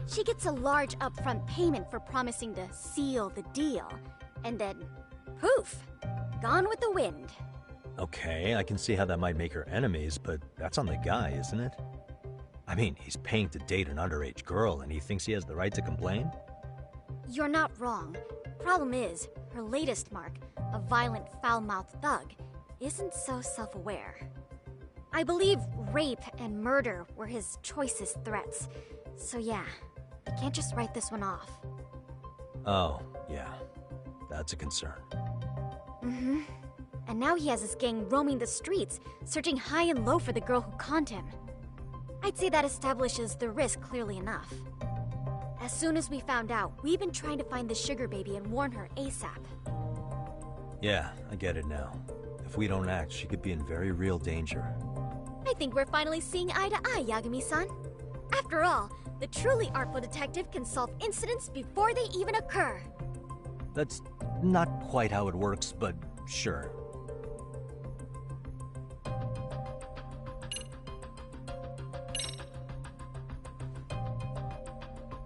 Speaker 13: She gets a large upfront payment for promising to seal the deal. And then, poof! Gone with the wind.
Speaker 2: Okay, I can see how that might make her enemies, but that's on the guy, isn't it? I mean, he's paying to date an underage girl, and he thinks he has the right to complain?
Speaker 13: You're not wrong. Problem is, her latest mark, a violent, foul-mouthed thug, isn't so self-aware. I believe rape and murder were his choicest threats. So yeah, you can't just write this one off.
Speaker 2: Oh, yeah. That's a concern.
Speaker 13: Mm-hmm. And now he has his gang roaming the streets, searching high and low for the girl who conned him. I'd say that establishes the risk clearly enough. As soon as we found out, we've been trying to find the sugar baby and warn her ASAP.
Speaker 2: Yeah, I get it now. If we don't act, she could be in very real danger.
Speaker 13: I think we're finally seeing eye to eye, Yagami-san. After all, the truly artful detective can solve incidents before they even occur.
Speaker 2: That's not quite how it works, but sure.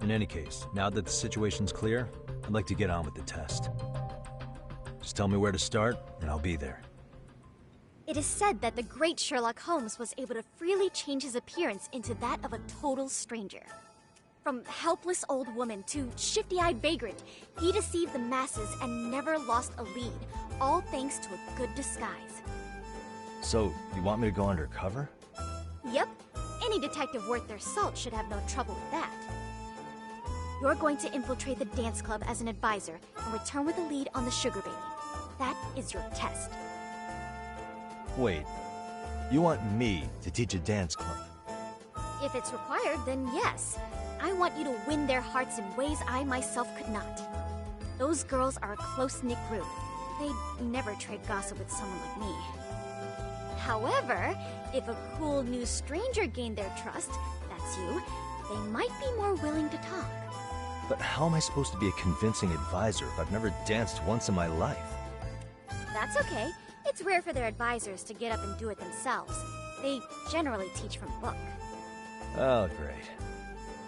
Speaker 2: In any case, now that the situation's clear, I'd like to get on with the test. Just tell me where to start, and I'll be there.
Speaker 13: It is said that the great Sherlock Holmes was able to freely change his appearance into that of a total stranger. From helpless old woman to shifty-eyed vagrant, he deceived the masses and never lost a lead, all thanks to a good disguise.
Speaker 2: So, you want me to go undercover?
Speaker 13: Yep, any detective worth their salt should have no trouble with that. You're going to infiltrate the dance club as an advisor and return with a lead on the sugar baby. That is your test.
Speaker 2: Wait, you want me to teach a dance club?
Speaker 13: If it's required, then yes. I want you to win their hearts in ways I myself could not. Those girls are a close-knit group. They'd never trade gossip with someone like me. However, if a cool new stranger gained their trust, that's you, they might be more willing to talk.
Speaker 2: But how am I supposed to be a convincing advisor if I've never danced once in my life?
Speaker 13: That's okay. It's rare for their advisors to get up and do it themselves. They generally teach from book.
Speaker 2: Oh, great.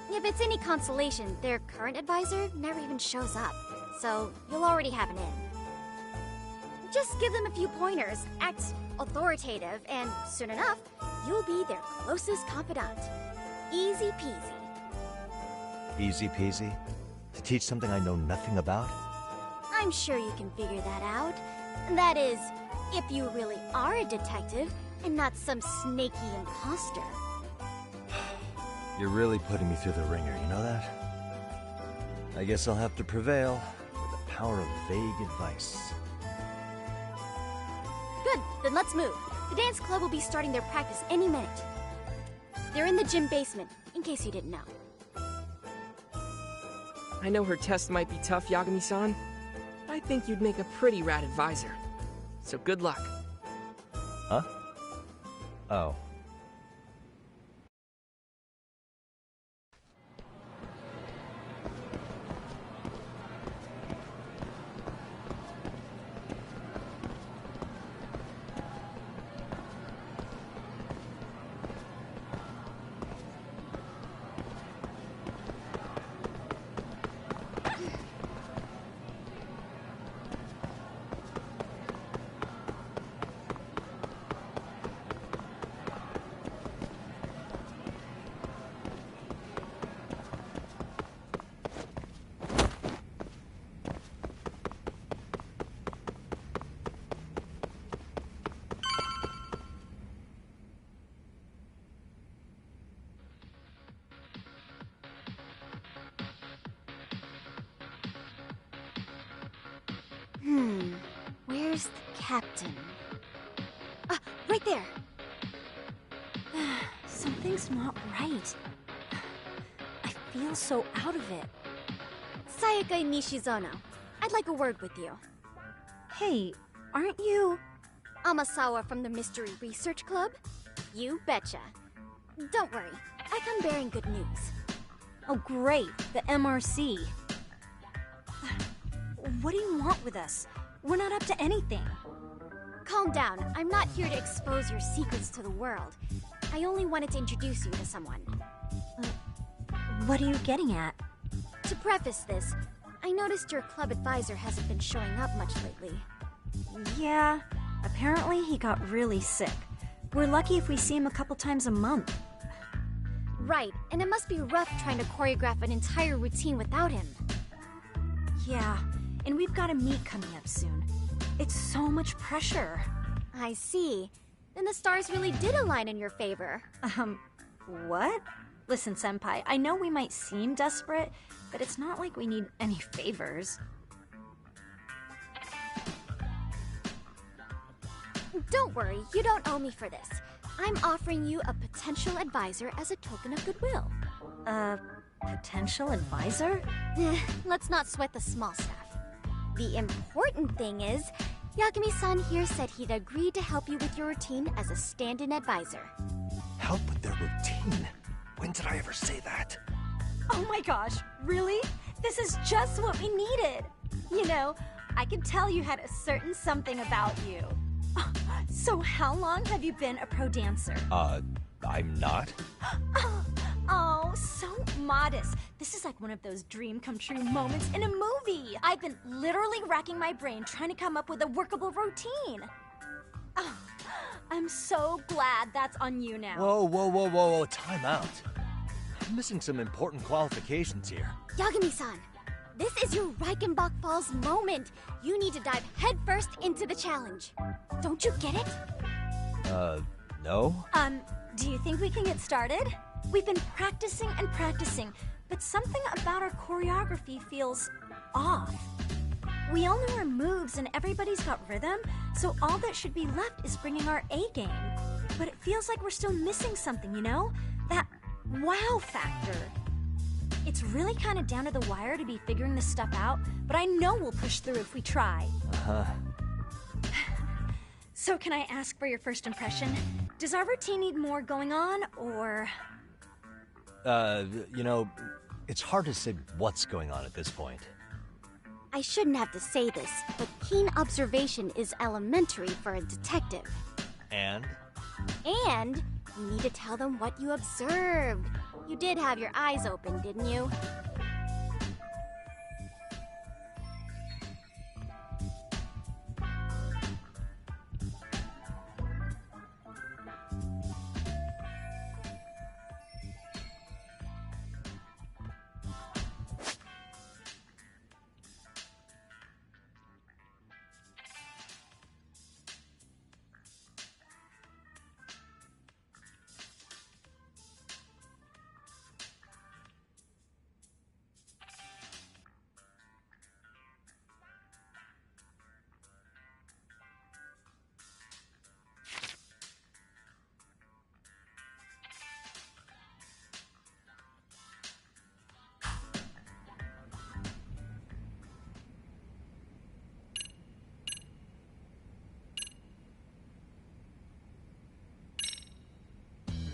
Speaker 13: If it's any consolation, their current advisor never even shows up, so you'll already have an in. Just give them a few pointers, act authoritative, and soon enough, you'll be their closest confidant. Easy peasy.
Speaker 2: Easy peasy? To teach something I know nothing about?
Speaker 13: I'm sure you can figure that out. That is, if you really are a detective and not some snaky imposter.
Speaker 2: You're really putting me through the ringer, you know that? I guess I'll have to prevail with the power of vague advice.
Speaker 13: Good, then let's move. The dance club will be starting their practice any minute. They're in the gym basement, in case you didn't know.
Speaker 14: I know her test might be tough, Yagami-san. I think you'd make a pretty rad advisor. So good luck.
Speaker 2: Huh? Oh.
Speaker 13: Where's the captain? Ah, right there!
Speaker 15: Something's not right. I feel so out of it.
Speaker 13: Sayaka Nishizono, I'd like a word with you.
Speaker 15: Hey, aren't you...
Speaker 13: Amasawa from the Mystery Research Club? You betcha. Don't worry, I come bearing good news.
Speaker 15: Oh great, the MRC. What do you want with us? We're not up to anything.
Speaker 13: Calm down, I'm not here to expose your secrets to the world. I only wanted to introduce you to someone.
Speaker 15: What are you getting at?
Speaker 13: To preface this, I noticed your club advisor hasn't been showing up much lately.
Speaker 15: Yeah, apparently he got really sick. We're lucky if we see him a couple times a month.
Speaker 13: Right, and it must be rough trying to choreograph an entire routine without him.
Speaker 15: Yeah, and we've got a meet coming up soon. It's so much pressure.
Speaker 13: I see. Then the stars really did align in your favor.
Speaker 15: What? Listen, Senpai, I know we might seem desperate, but it's not like we need any favors.
Speaker 13: Don't worry, you don't owe me for this. I'm offering you a potential advisor as a token of goodwill.
Speaker 15: Potential advisor?
Speaker 13: Let's not sweat the small stuff. The important thing is, Yagami-san here said he'd agreed to help you with your routine as a stand-in advisor.
Speaker 6: Help with their routine? When did I ever say that?
Speaker 15: Oh my gosh, really? This is just what we needed. You know, I could tell you had a certain something about you. So how long have you been a pro dancer?
Speaker 6: I'm not.
Speaker 15: Oh, so modest. This is like one of those dream come true moments in a movie. I've been literally racking my brain trying to come up with a workable routine. Oh, I'm so glad that's on you now.
Speaker 6: Whoa, time out. I'm missing some important qualifications here.
Speaker 13: Yagami-san, this is your Reichenbach Falls moment. You need to dive headfirst into the challenge. Don't you get it?
Speaker 6: No?
Speaker 15: Do you think we can get started? We've been practicing and practicing, but something about our choreography feels off. We all know our moves and everybody's got rhythm, so all that should be left is bringing our A game. But it feels like we're still missing something, you know? That wow factor. It's really kind of down to the wire to be figuring this stuff out, but I know we'll push through if we try. So can I ask for your first impression? Does our routine need more going on, or...?
Speaker 2: You know, it's hard to say what's going on at this point.
Speaker 13: I shouldn't have to say this, but keen observation is elementary for a detective.
Speaker 2: And?
Speaker 13: And you need to tell them what you observed. You did have your eyes open, didn't you?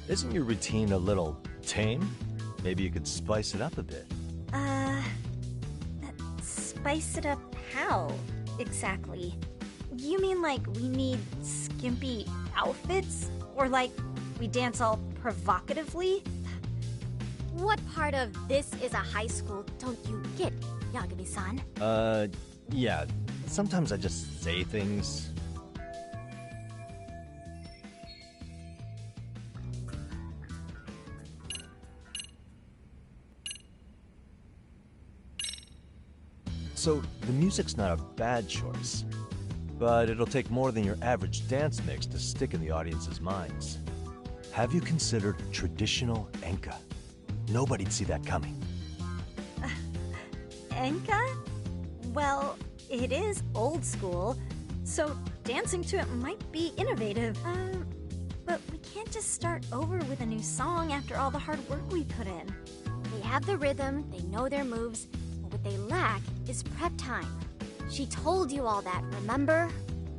Speaker 2: Isn't your routine a little tame? Maybe you could spice it up a bit.
Speaker 15: Spice it up how, exactly? You mean like we need skimpy outfits? Or like we dance all provocatively?
Speaker 13: What part of this is a high school don't you get, Yagami-san?
Speaker 2: Yeah. Sometimes I just say things. So, the music's not a bad choice, but it'll take more than your average dance mix to stick in the audience's minds. Have you considered traditional enka? Nobody'd see that coming.
Speaker 15: Enka? Well, it is old school, so dancing to it might be innovative. But we can't just start over with a new song after all the hard work we put in.
Speaker 13: They have the rhythm, they know their moves, but what they lack is prep time. She told you all that, remember?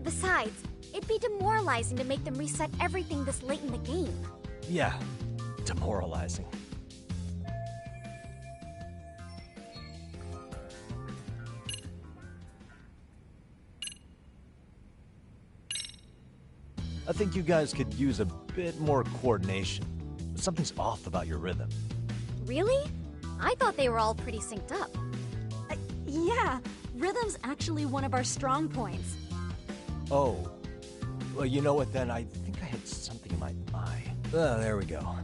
Speaker 13: Besides, It'd be demoralizing to make them reset everything this late in the game.
Speaker 2: Yeah, demoralizing. I think you guys could use a bit more coordination. Something's off about your rhythm.
Speaker 13: Really? I thought they were all pretty synced up.
Speaker 15: Yeah, rhythm's actually one of our strong points.
Speaker 2: Oh. Well, you know what then? I think I had something in my eye. There we go.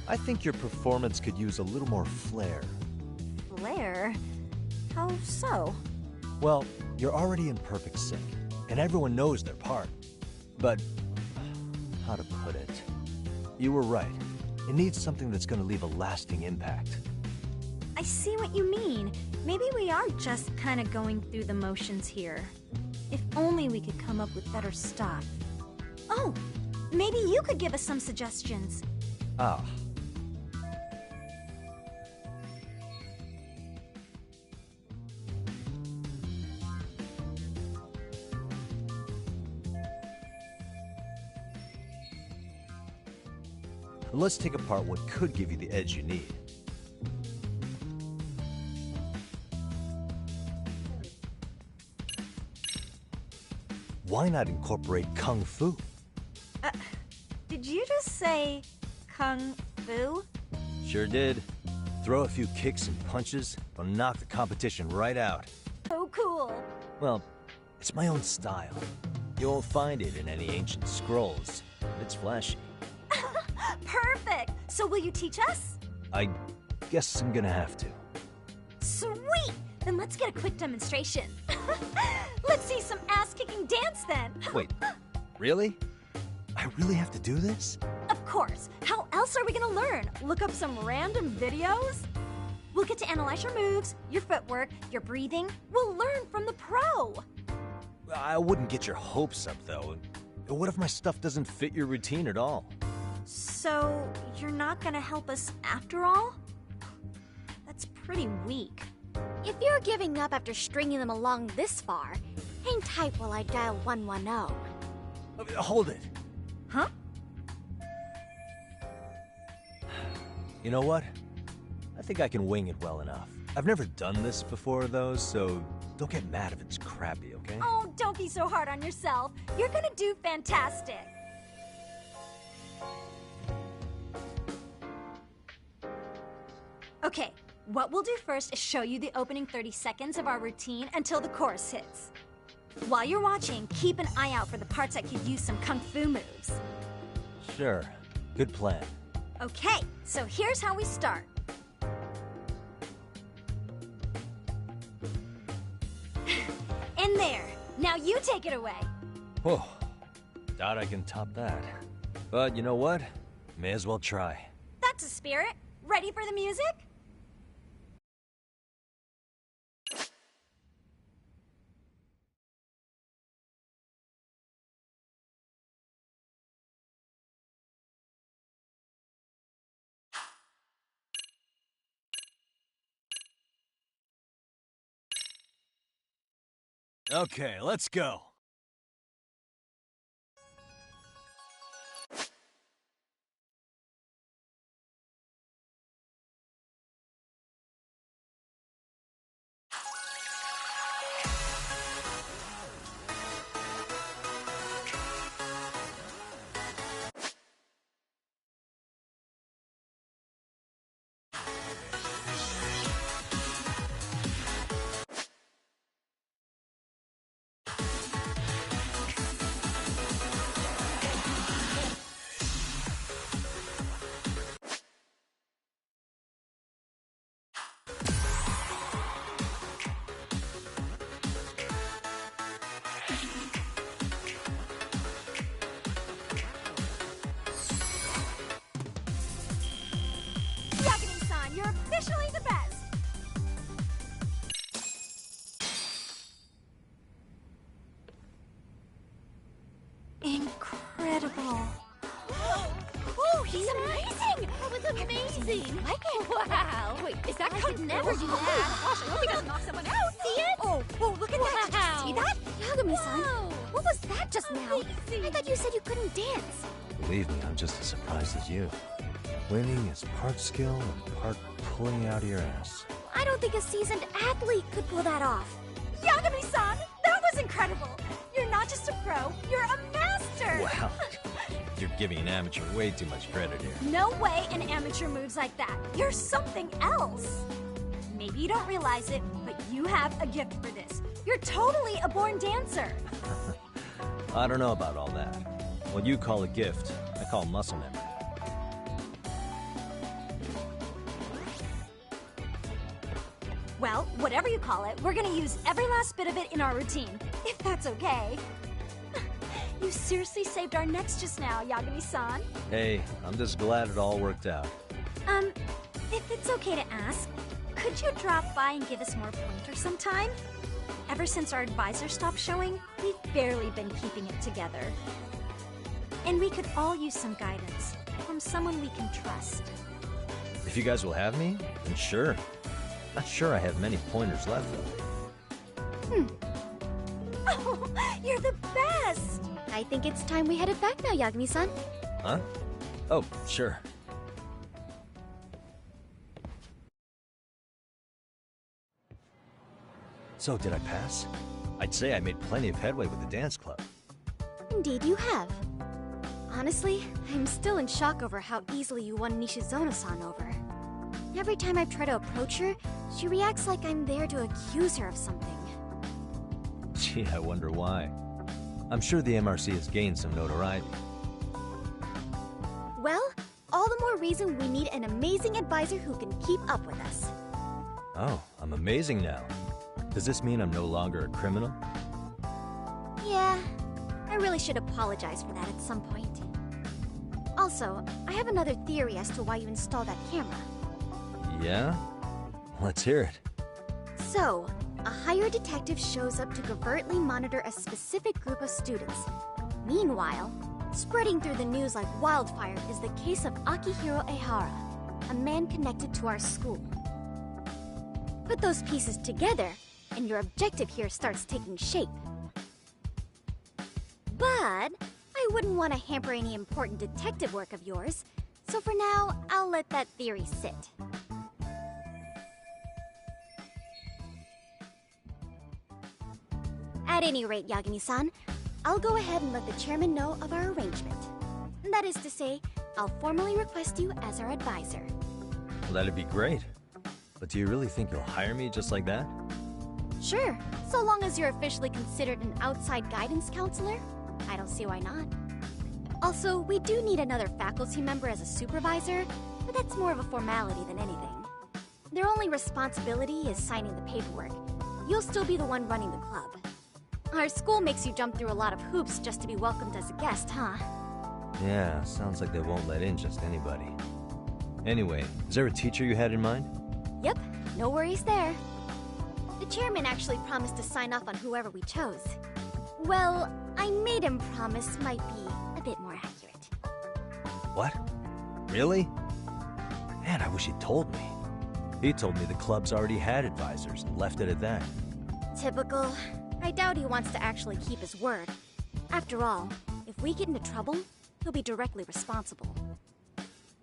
Speaker 2: I think your performance could use a little more flair.
Speaker 15: Flair? How so?
Speaker 2: Well, you're already in perfect sync, and everyone knows their part. But, how to put it? You were right. It needs something that's gonna leave a lasting impact.
Speaker 15: I see what you mean. Maybe we are just kind of going through the motions here. If only we could come up with better stuff. Oh, maybe you could give us some suggestions.
Speaker 2: Ah. Let's take apart what could give you the edge you need. Why not incorporate Kung Fu?
Speaker 15: Did you just say Kung Fu?
Speaker 2: Sure did. Throw a few kicks and punches, it'll knock the competition right out.
Speaker 15: Oh, cool.
Speaker 2: Well, it's my own style. You won't find it in any ancient scrolls, but it's flashy.
Speaker 15: Perfect! So will you teach us?
Speaker 2: I guess I'm gonna have to.
Speaker 15: Sweet! Then let's get a quick demonstration. Let's see some ass-kicking dance then.
Speaker 2: Wait, really? I really have to do this?
Speaker 15: Of course. How else are we gonna learn? Look up some random videos? We'll get to analyze your moves, your footwork, your breathing. We'll learn from the pro.
Speaker 2: I wouldn't get your hopes up, though. What if my stuff doesn't fit your routine at all?
Speaker 15: So, you're not gonna help us after all? That's pretty weak.
Speaker 13: If you're giving up after stringing them along this far, hang tight while I dial 110.
Speaker 2: Hold it.
Speaker 15: Huh?
Speaker 2: You know what? I think I can wing it well enough. I've never done this before, though, so don't get mad if it's crappy, okay?
Speaker 15: Oh, don't be so hard on yourself. You're gonna do fantastic. Okay, what we'll do first is show you the opening 30 seconds of our routine until the chorus hits. While you're watching, keep an eye out for the parts that could use some kung fu moves.
Speaker 2: Sure. Good plan.
Speaker 15: Okay, so here's how we start. In there. Now you take it away.
Speaker 2: Whoa. Doubt I can top that. But you know what? May as well try.
Speaker 15: That's a spirit. Ready for the music?
Speaker 2: Okay, let's go.
Speaker 15: You're officially the best! Incredible.
Speaker 13: Oh, he's amazing! I was
Speaker 10: amazing! Wow! Wait, is that could never do that? Gosh, I hope he doesn't knock someone out. See it?
Speaker 13: Oh, look at that! Did you see that? Yagami-san, what was that just now? I thought you said you couldn't dance.
Speaker 2: Believe me, I'm just as surprised as you. Winning is part skill and part pulling out of your ass.
Speaker 13: I don't think a seasoned athlete could pull that off.
Speaker 15: Yagami-san, that was incredible! You're not just a pro, you're a master!
Speaker 2: Wow. You're giving an amateur way too much credit here.
Speaker 15: No way an amateur moves like that. You're something else. Maybe you don't realize it, but you have a gift for this. You're totally a born dancer.
Speaker 2: I don't know about all that. What you call a gift, I call muscle memory.
Speaker 15: Well, whatever you call it, we're gonna use every last bit of it in our routine, if that's okay. You seriously saved our necks just now, Yagami-san.
Speaker 2: Hey, I'm just glad it all worked out.
Speaker 15: If it's okay to ask, could you drop by and give us more pointers sometime? Ever since our advisor stopped showing, we've barely been keeping it together. And we could all use some guidance from someone we can trust.
Speaker 2: If you guys will have me, then sure. Not sure I have many pointers left, though.
Speaker 15: Oh, you're the best!
Speaker 13: I think it's time we headed back now, Yagami-san.
Speaker 2: Huh? Oh, sure. So, did I pass? I'd say I made plenty of headway with the dance club.
Speaker 13: Indeed you have. Honestly, I'm still in shock over how easily you won Nishizono-san over. Every time I try to approach her, she reacts like I'm there to accuse her of something.
Speaker 2: Gee, I wonder why. I'm sure the MRC has gained some notoriety.
Speaker 13: Well, all the more reason we need an amazing advisor who can keep up with us.
Speaker 2: Oh, I'm amazing now. Does this mean I'm no longer a criminal?
Speaker 13: Yeah, I really should apologize for that at some point. Also, I have another theory as to why you installed that camera.
Speaker 2: Yeah? Let's hear it.
Speaker 13: So, a hired detective shows up to covertly monitor a specific group of students. Meanwhile, spreading through the news like wildfire is the case of Akihiro Ehara, a man connected to our school. Put those pieces together, and your objective here starts taking shape. But I wouldn't want to hamper any important detective work of yours, so for now, I'll let that theory sit. At any rate, Yagami-san, I'll go ahead and let the chairman know of our arrangement. That is to say, I'll formally request you as our advisor.
Speaker 2: Well, that'd be great. But do you really think you'll hire me just like that?
Speaker 13: Sure, so long as you're officially considered an outside guidance counselor. I don't see why not. Also, we do need another faculty member as a supervisor, but that's more of a formality than anything. Their only responsibility is signing the paperwork. You'll still be the one running the club. Our school makes you jump through a lot of hoops just to be welcomed as a guest, huh?
Speaker 2: Yeah, sounds like they won't let in just anybody. Anyway, is there a teacher you had in mind?
Speaker 13: Yep, no worries there. The chairman actually promised to sign off on whoever we chose. Well, I made him promise might be a bit more accurate.
Speaker 2: What? Really? Man, I wish he'd told me. He told me the club's already had advisors and left it at that.
Speaker 13: Typical. I doubt he wants to actually keep his word. After all, if we get into trouble, he'll be directly responsible.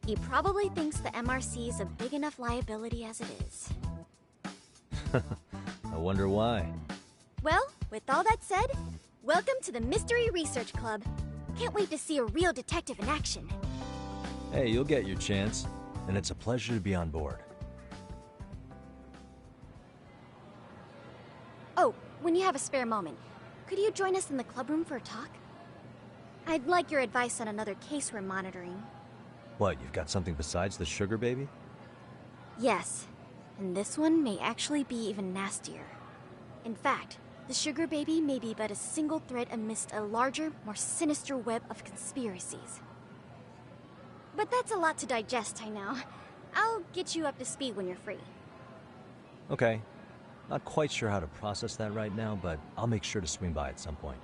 Speaker 13: He probably thinks the MRC is a big enough liability as it is.
Speaker 2: I wonder why.
Speaker 13: Well, with all that said, welcome to the Mystery Research Club. Can't wait to see a real detective in action.
Speaker 2: Hey, you'll get your chance, and it's a pleasure to be on board.
Speaker 13: Oh, when you have a spare moment, could you join us in the clubroom for a talk? I'd like your advice on another case we're monitoring.
Speaker 2: What, you've got something besides the sugar baby?
Speaker 13: Yes, and this one may actually be even nastier. In fact, the sugar baby may be but a single thread amidst a larger, more sinister web of conspiracies. But that's a lot to digest, I know. I'll get you up to speed when you're free.
Speaker 2: Okay. Not quite sure how to process that right now, but I'll make sure to swing by at some point.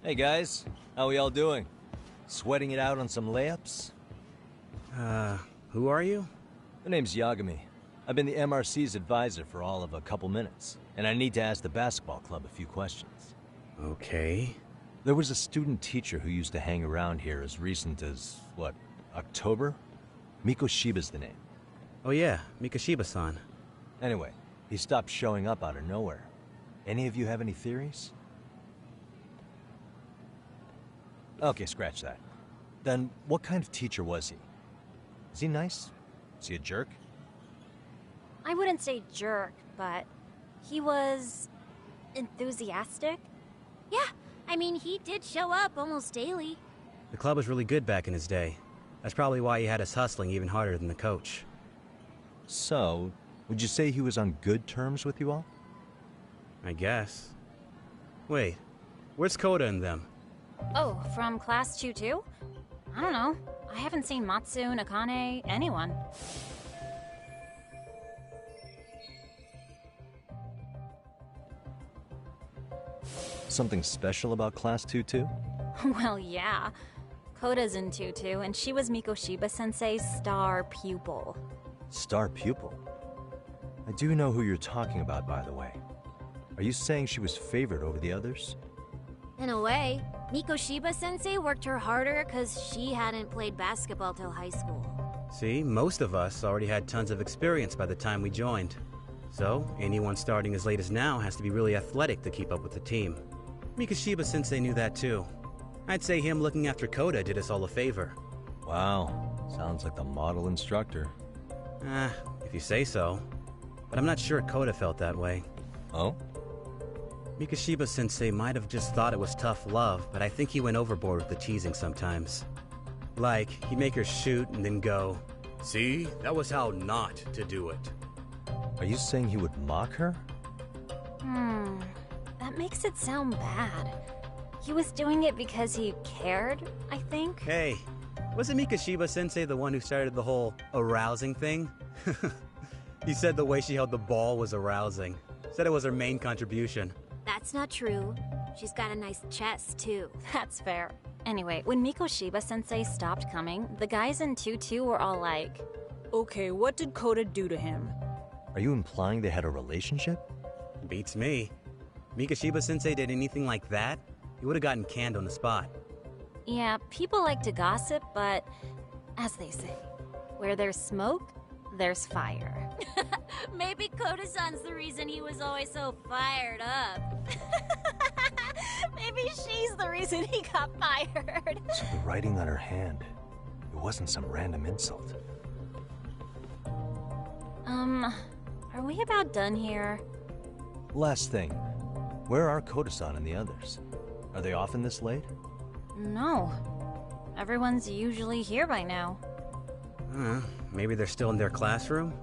Speaker 2: Hey guys, how we all doing? Sweating it out on some layups?
Speaker 16: Who are you?
Speaker 2: My name's Yagami. I've been the MRC's advisor for all of a couple minutes, and I need to ask the basketball club a few questions.
Speaker 16: Okay.
Speaker 2: There was a student teacher who used to hang around here as recent as, what, October? Mikoshiba's the name.
Speaker 16: Oh yeah, Mikoshiba-san.
Speaker 2: Anyway, he stopped showing up out of nowhere. Any of you have any theories? Okay, scratch that. Then, what kind of teacher was he? Is he nice? Is he a jerk?
Speaker 15: I wouldn't say jerk, but he was enthusiastic. Yeah, I mean, he did show up almost daily.
Speaker 16: The club was really good back in his day. That's probably why he had us hustling even harder than the coach.
Speaker 2: So, would you say he was on good terms with you all?
Speaker 16: I guess. Wait, where's Koda and them?
Speaker 8: Oh, from class 2-2? I don't know. I haven't seen Matsu, Nakane, anyone.
Speaker 2: Something special about class 2-2?
Speaker 8: Well, yeah. Koda's in 2-2, and she was Mikoshiba-sensei's star pupil.
Speaker 2: Star pupil? I do know who you're talking about, by the way. Are you saying she was favored over the others?
Speaker 13: In a way, Mikoshiba-sensei worked her harder because she hadn't played basketball till high school.
Speaker 16: See, most of us already had tons of experience by the time we joined. So, anyone starting as late as now has to be really athletic to keep up with the team. Mikoshiba-sensei knew that too. I'd say him looking after Koda did us all a favor.
Speaker 2: Wow, sounds like the model instructor.
Speaker 16: If you say so. But I'm not sure Koda felt that way.
Speaker 2: Oh?
Speaker 16: Mikoshiba-sensei might have just thought it was tough love, but I think he went overboard with the teasing sometimes. Like, he'd make her shoot and then go, "See, that was how not to do it."
Speaker 2: Are you saying he would mock her?
Speaker 8: That makes it sound bad. He was doing it because he cared, I think.
Speaker 16: Hey, wasn't Mikoshiba-sensei the one who started the whole arousing thing? He said the way she held the ball was arousing. Said it was her main contribution.
Speaker 13: That's not true. She's got a nice chest, too.
Speaker 8: That's fair. Anyway, when Mikoshiba-sensei stopped coming, the guys in 2-2 were all like,
Speaker 17: "Okay, what did Koda do to him?"
Speaker 2: Are you implying they had a relationship?
Speaker 16: Beats me. Mikoshiba-sensei did anything like that, he would have gotten canned on the spot.
Speaker 8: Yeah, people like to gossip, but as they say, where there's smoke, there's fire.
Speaker 13: Maybe Koda-san's the reason he was always so fired up.
Speaker 8: Maybe she's the reason he got fired.
Speaker 2: So the writing on her hand, it wasn't some random insult.
Speaker 8: Are we about done here?
Speaker 2: Last thing, where are Koda-san and the others? Are they often this late?
Speaker 8: No. Everyone's usually here by now.
Speaker 16: Maybe they're still in their classroom?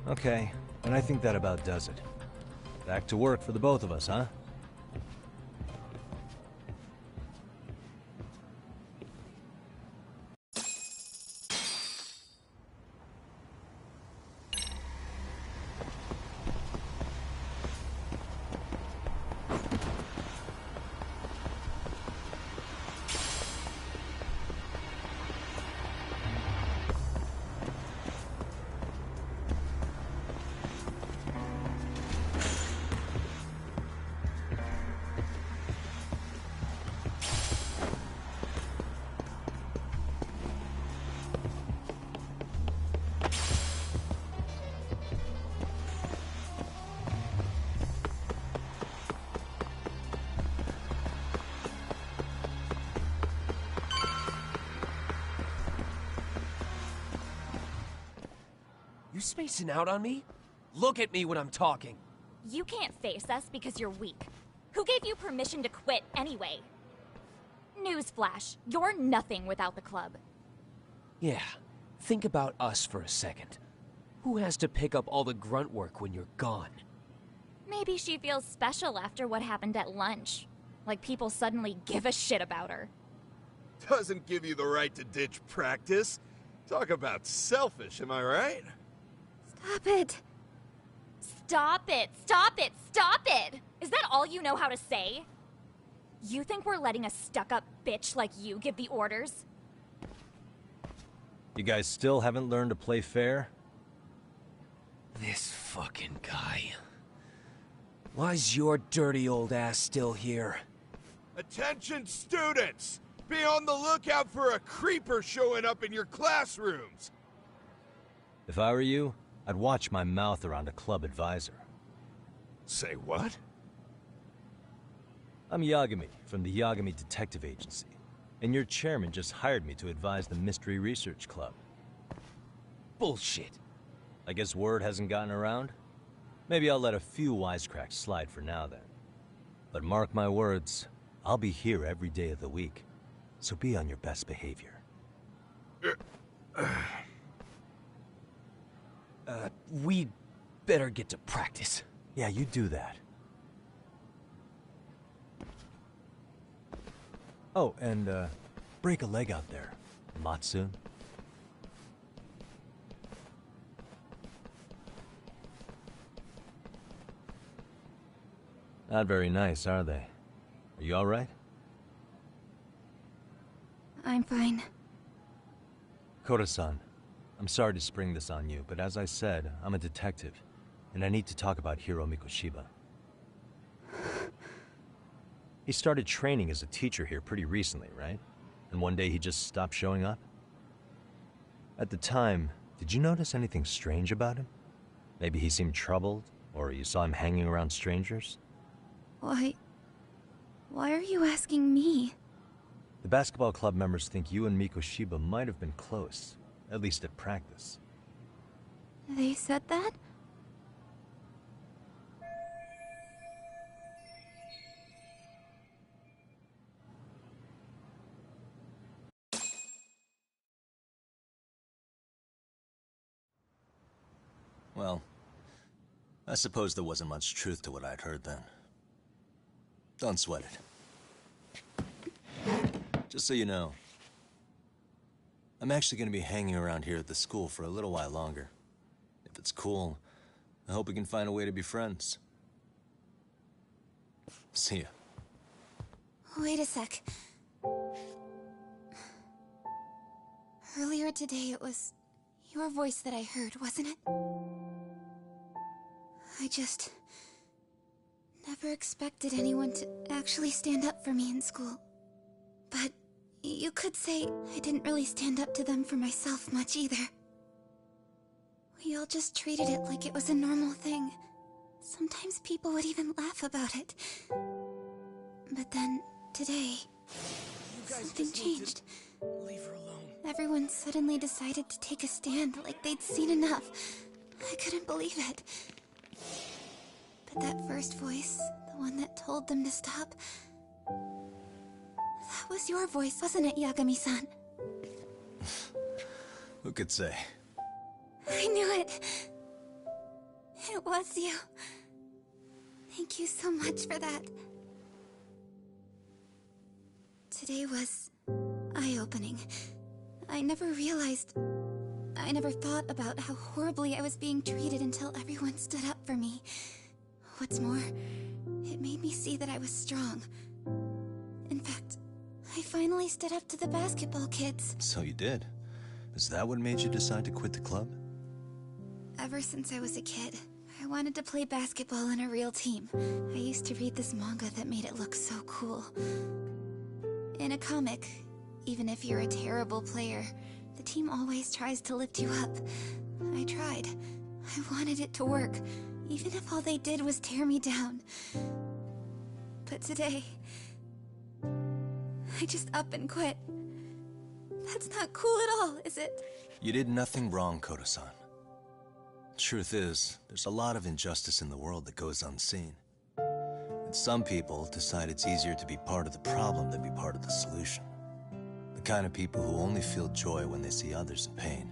Speaker 2: Okay, and I think that about does it. Back to work for the both of us, huh?
Speaker 18: You spacing out on me? Look at me when I'm talking.
Speaker 10: You can't face us because you're weak. Who gave you permission to quit anyway? Newsflash, you're nothing without the club.
Speaker 18: Yeah, think about us for a second. Who has to pick up all the grunt work when you're gone?
Speaker 10: Maybe she feels special after what happened at lunch. Like people suddenly give a shit about her.
Speaker 11: Doesn't give you the right to ditch practice. Talk about selfish, am I right?
Speaker 10: Stop it. Stop it! Stop it! Stop it! Is that all you know how to say? You think we're letting a stuck-up bitch like you give the orders?
Speaker 2: You guys still haven't learned to play fair?
Speaker 18: This fucking guy. Why's your dirty old ass still here?
Speaker 11: Attention students! Be on the lookout for a creeper showing up in your classrooms!
Speaker 2: If I were you, I'd watch my mouth around a club advisor.
Speaker 11: Say what?
Speaker 2: I'm Yagami, from the Yagami Detective Agency, and your chairman just hired me to advise the Mystery Research Club.
Speaker 18: Bullshit.
Speaker 2: I guess word hasn't gotten around? Maybe I'll let a few wisecracks slide for now then. But mark my words, I'll be here every day of the week, so be on your best behavior.
Speaker 18: We better get to practice.
Speaker 2: Yeah, you do that. Oh, and, break a leg out there, Matsun. Not very nice, are they? Are you all right?
Speaker 12: I'm fine.
Speaker 2: Koda-san, I'm sorry to spring this on you, but as I said, I'm a detective, and I need to talk about Hiro Mikoshiba. He started training as a teacher here pretty recently, right? And one day he just stopped showing up? At the time, did you notice anything strange about him? Maybe he seemed troubled, or you saw him hanging around strangers?
Speaker 12: Why are you asking me?
Speaker 2: The basketball club members think you and Mikoshiba might have been close, at least at practice.
Speaker 12: They said that?
Speaker 6: Well, I suppose there wasn't much truth to what I'd heard then. Don't sweat it. Just so you know, I'm actually going to be hanging around here at the school for a little while longer. If it's cool, I hope we can find a way to be friends. See ya.
Speaker 12: Wait a sec. Earlier today, it was your voice that I heard, wasn't it? I just never expected anyone to actually stand up for me in school. But you could say I didn't really stand up to them for myself much either. We all just treated it like it was a normal thing. Sometimes people would even laugh about it. But then, today, something changed.
Speaker 14: Leave her alone.
Speaker 12: Everyone suddenly decided to take a stand like they'd seen enough. I couldn't believe it. But that first voice, the one that told them to stop, that was your voice, wasn't it, Yagami-san?
Speaker 6: Who could say?
Speaker 12: I knew it. It was you. Thank you so much for that. Today was eye-opening. I never thought about how horribly I was being treated until everyone stood up for me. What's more, it made me see that I was strong. In fact, I finally stood up to the basketball kids.
Speaker 6: So you did? Is that what made you decide to quit the club?
Speaker 12: Ever since I was a kid, I wanted to play basketball on a real team. I used to read this manga that made it look so cool. In a comic, even if you're a terrible player, the team always tries to lift you up. I tried. I wanted it to work, even if all they did was tear me down. But today, I just up and quit. That's not cool at all, is it?
Speaker 6: You did nothing wrong, Koda-san. Truth is, there's a lot of injustice in the world that goes unseen. And some people decide it's easier to be part of the problem than be part of the solution. The kind of people who only feel joy when they see others in pain.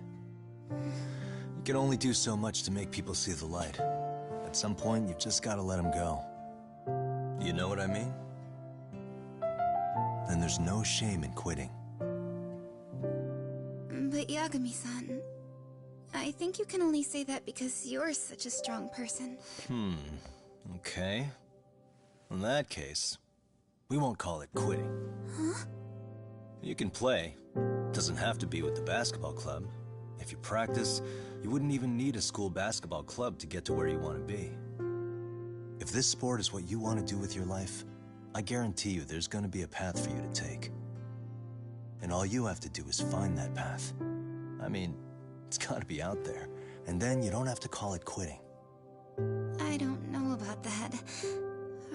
Speaker 6: You can only do so much to make people see the light. At some point, you've just got to let them go. You know what I mean? Then there's no shame in quitting.
Speaker 12: But Yagami-san, I think you can only say that because you're such a strong person.
Speaker 6: Okay. In that case, we won't call it quitting.
Speaker 12: Huh?
Speaker 6: You can play. Doesn't have to be with the basketball club. If you practice, you wouldn't even need a school basketball club to get to where you want to be. If this sport is what you want to do with your life, I guarantee you there's going to be a path for you to take. And all you have to do is find that path. I mean, it's got to be out there. And then you don't have to call it quitting.
Speaker 12: I don't know about that.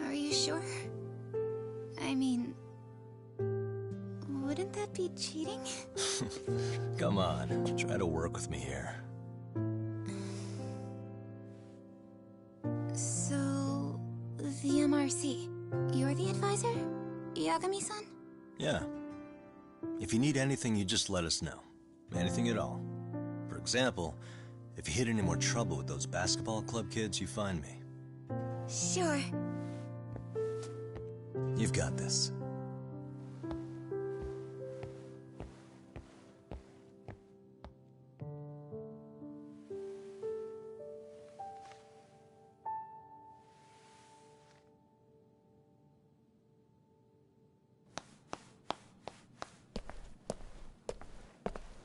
Speaker 12: Are you sure? I mean, wouldn't that be cheating?
Speaker 6: Come on, try to work with me here.
Speaker 12: So, the MRC, you're the advisor? Yagami-san?
Speaker 6: Yeah. If you need anything, you just let us know. Anything at all. For example, if you hit any more trouble with those basketball club kids, you find me.
Speaker 12: Sure.
Speaker 6: You've got this.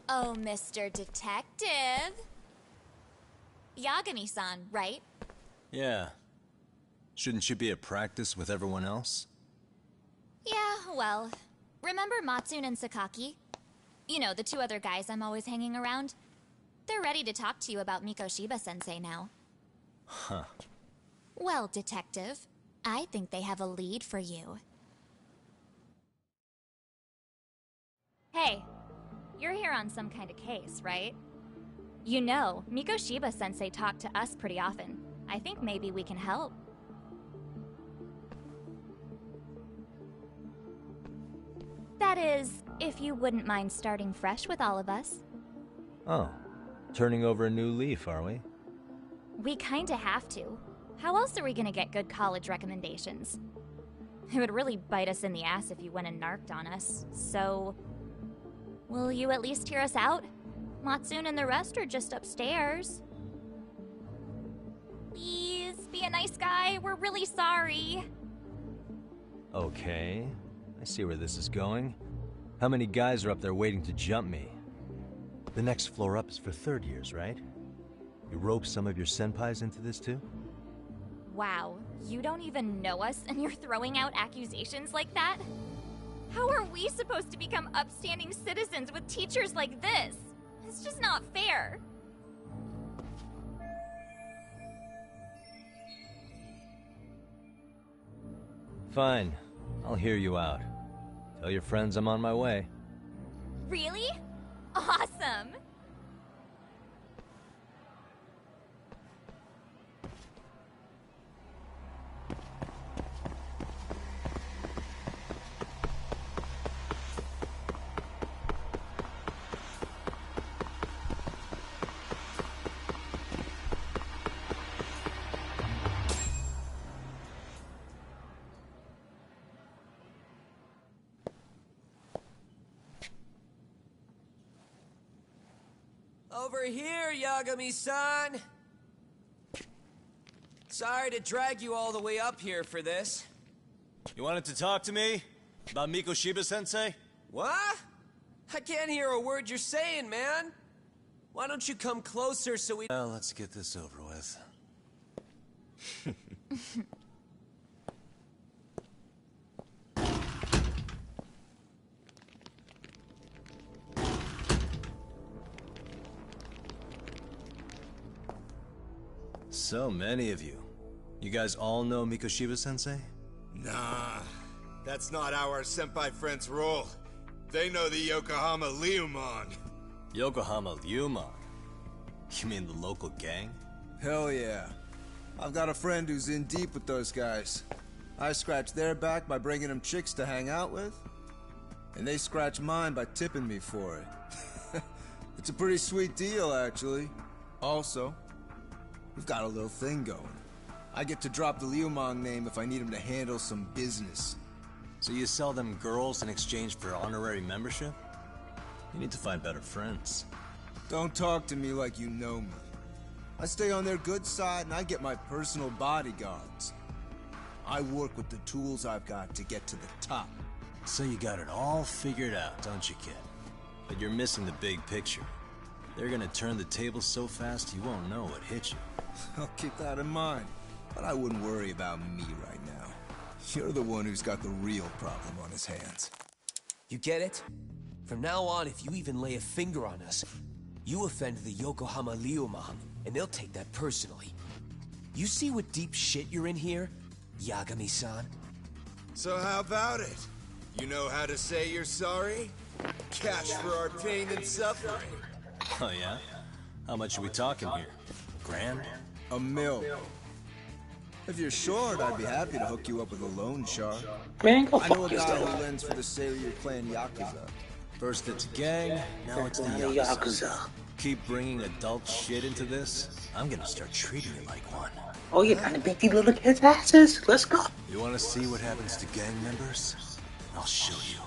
Speaker 10: Oh, Mr. Detective. Yagami-san, right?
Speaker 6: Yeah. Shouldn't you be at practice with everyone else?
Speaker 10: Yeah, well, remember Matsune and Sakaki? You know, the two other guys I'm always hanging around? They're ready to talk to you about Mikoshiba-sensei now.
Speaker 6: Huh.
Speaker 10: Well, Detective, I think they have a lead for you. Hey, you're here on some kind of case, right? You know, Mikoshiba-sensei talked to us pretty often. I think maybe we can help. That is, if you wouldn't mind starting fresh with all of us.
Speaker 2: Oh, turning over a new leaf, are we?
Speaker 10: We kinda have to. How else are we gonna get good college recommendations? It would really bite us in the ass if you went and narked on us, so... Will you at least hear us out? Matsune and the rest are just upstairs. Please, be a nice guy. We're really sorry.
Speaker 2: Okay, I see where this is going. How many guys are up there waiting to jump me? The next floor up is for third years, right? You rope some of your senpais into this too?
Speaker 10: Wow, you don't even know us and you're throwing out accusations like that? How are we supposed to become upstanding citizens with teachers like this? It's just not fair.
Speaker 2: Fine, I'll hear you out. Tell your friends I'm on my way.
Speaker 10: Really? Awesome!
Speaker 18: Over here, Yagami-san! Sorry to drag you all the way up here for this.
Speaker 6: You wanted to talk to me? About Mikoshiba-sensei?
Speaker 18: What? I can't hear a word you're saying, man! Why don't you come closer so we...
Speaker 6: Well, let's get this over with. So many of you. You guys all know Mikoshiba-sensei?
Speaker 11: Nah, that's not how our senpai friends roll. They know the Yokohama Liumon.
Speaker 6: Yokohama Liumon? You mean the local gang?
Speaker 19: Hell yeah. I've got a friend who's in deep with those guys. I scratch their back by bringing them chicks to hang out with, and they scratch mine by tipping me for it. It's a pretty sweet deal, actually. Also, we've got a little thing going. I get to drop the Liumang name if I need him to handle some business.
Speaker 6: So you sell them girls in exchange for honorary membership? You need to find better friends.
Speaker 19: Don't talk to me like you know me. I stay on their good side and I get my personal bodyguards. I work with the tools I've got to get to the top.
Speaker 6: So you got it all figured out, don't you, kid? But you're missing the big picture. They're gonna turn the tables so fast you won't know what hit you.
Speaker 19: I'll keep that in mind. But I wouldn't worry about me right now. You're the one who's got the real problem on his hands.
Speaker 18: You get it? From now on, if you even lay a finger on us, you offend the Yokohama Ryuman, and they'll take that personally. You see what deep shit you're in here, Yagami-san?
Speaker 11: So how about it? You know how to say you're sorry? Cash for our pain and suffering.
Speaker 6: Oh yeah? How much are we talking here? $1,000?
Speaker 19: $1 million. If you're short, I'd be happy to hook you up with a loan shark.
Speaker 20: Man, go
Speaker 19: I know a
Speaker 20: fuck
Speaker 19: guy
Speaker 20: yourself.
Speaker 19: who lends for the sale of your clan Yakuza.
Speaker 6: First it's gang, now it's the Yakuza. Keep bringing adult shit into this, I'm gonna start treating it like one.
Speaker 20: Oh, you're trying to beat these little kids' asses? Let's go.
Speaker 6: You wanna see what happens to gang members? I'll show you.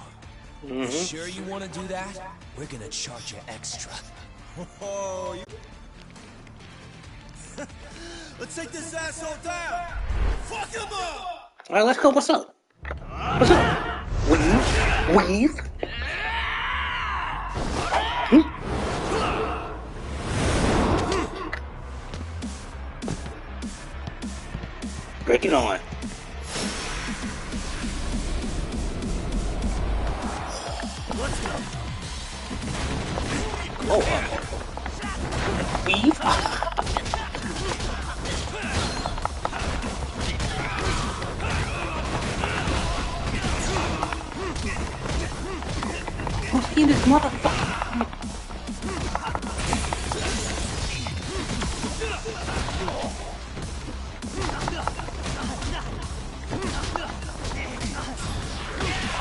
Speaker 18: You sure you want to do that? We're gonna charge you extra.
Speaker 11: Oh, let's take this asshole down! Fuck him up!
Speaker 20: Alright, let's go. What's up? What's up? Weave. Break it on. Oh, weave. Who's in this motherfucker?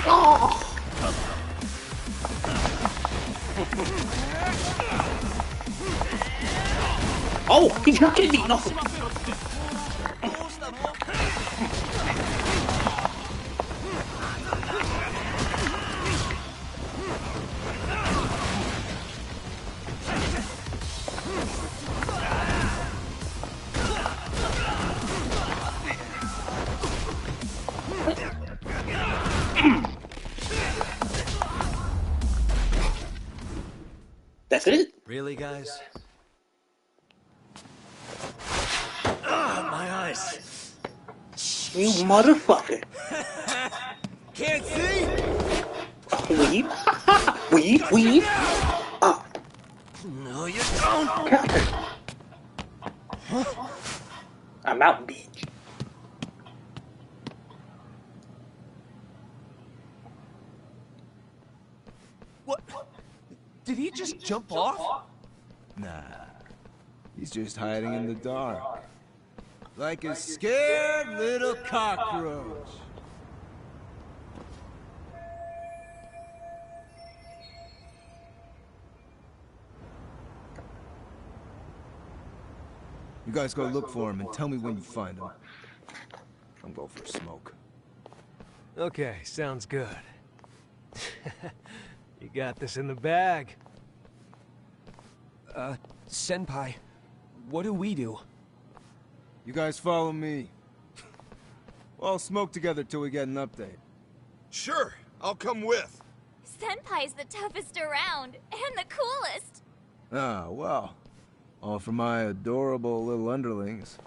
Speaker 20: Oh. Oh, he's not kidding me, no. That's it?
Speaker 6: Really, guys? Ah, my eyes.
Speaker 20: You motherfucker.
Speaker 11: Can't see?
Speaker 20: Weave. Weave. Oh.
Speaker 6: No, you don't.
Speaker 20: Huh? I'm out, bitch.
Speaker 18: What? Did he just jump off?
Speaker 19: Nah. He's just hiding in the dark. Like a scared little cockroach. You guys go look for him and tell me when you find him. I'm going for a smoke.
Speaker 21: Okay, sounds good. You got this in the bag.
Speaker 18: Senpai, what do we do?
Speaker 19: You guys follow me. We'll all smoke together till we get an update.
Speaker 11: Sure, I'll come with.
Speaker 10: Senpai's the toughest around, and the coolest.
Speaker 19: Ah, well. All for my adorable little underlings.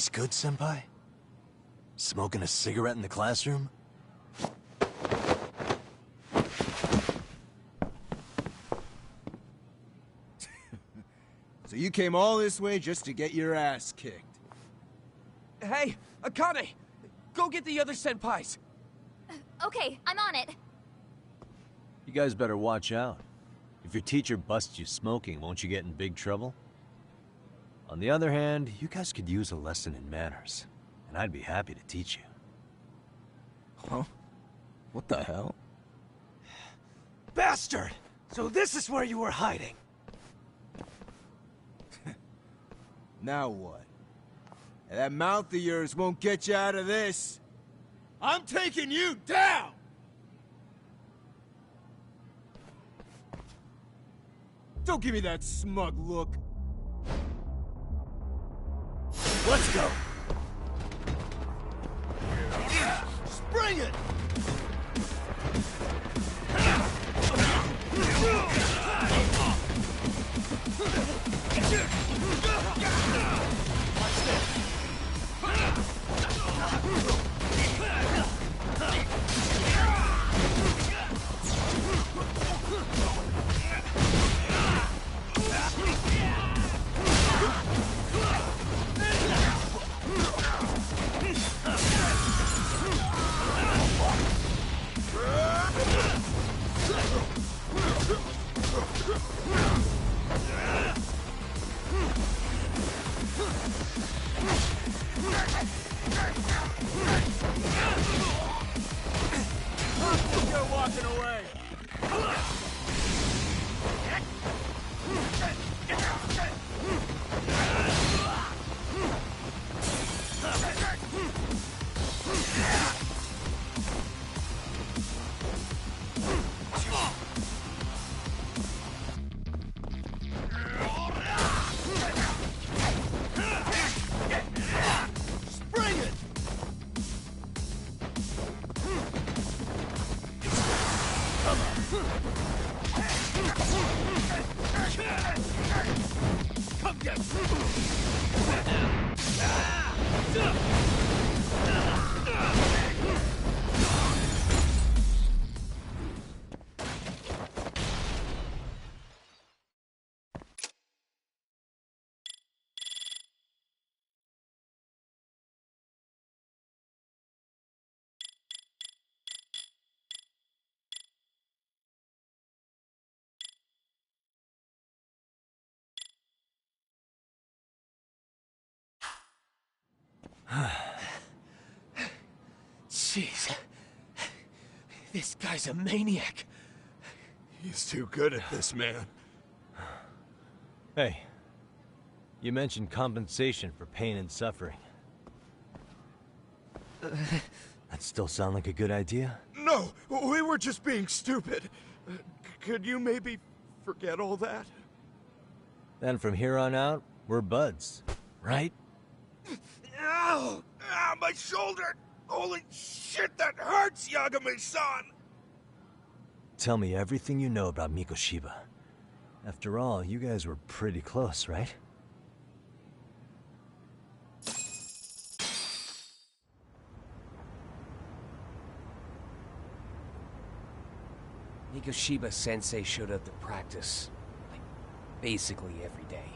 Speaker 2: Taste good, Senpai? Smoking a cigarette in the classroom?
Speaker 11: So you came all this way just to get your ass kicked?
Speaker 18: Hey, Akane! Go get the other senpais!
Speaker 10: Okay, I'm on it.
Speaker 2: You guys better watch out. If your teacher busts you smoking, won't you get in big trouble? On the other hand, you guys could use a lesson in manners, and I'd be happy to teach you.
Speaker 11: Huh? What the hell?
Speaker 21: Bastard! So this is where you were hiding.
Speaker 11: Now what? That mouth of yours won't get you out of this. I'm taking you down! Don't give me that smug look.
Speaker 21: Let's go!
Speaker 11: Spring it! You're walking away. Spring it! Come get
Speaker 18: Jeez. This guy's a maniac.
Speaker 11: He's too good at this, man.
Speaker 2: Hey, you mentioned compensation for pain and suffering. That still sound like a good idea?
Speaker 11: No, we were just being stupid. Could you maybe forget all that?
Speaker 2: Then from here on out, we're buds, right?
Speaker 11: Ow! Ah, my shoulder! Holy shit, that hurts, Yagami-san!
Speaker 2: Tell me everything you know about Mikoshiba. After all, you guys were pretty close, right?
Speaker 18: Mikoshiba Sensei showed up to practice, like, basically every day.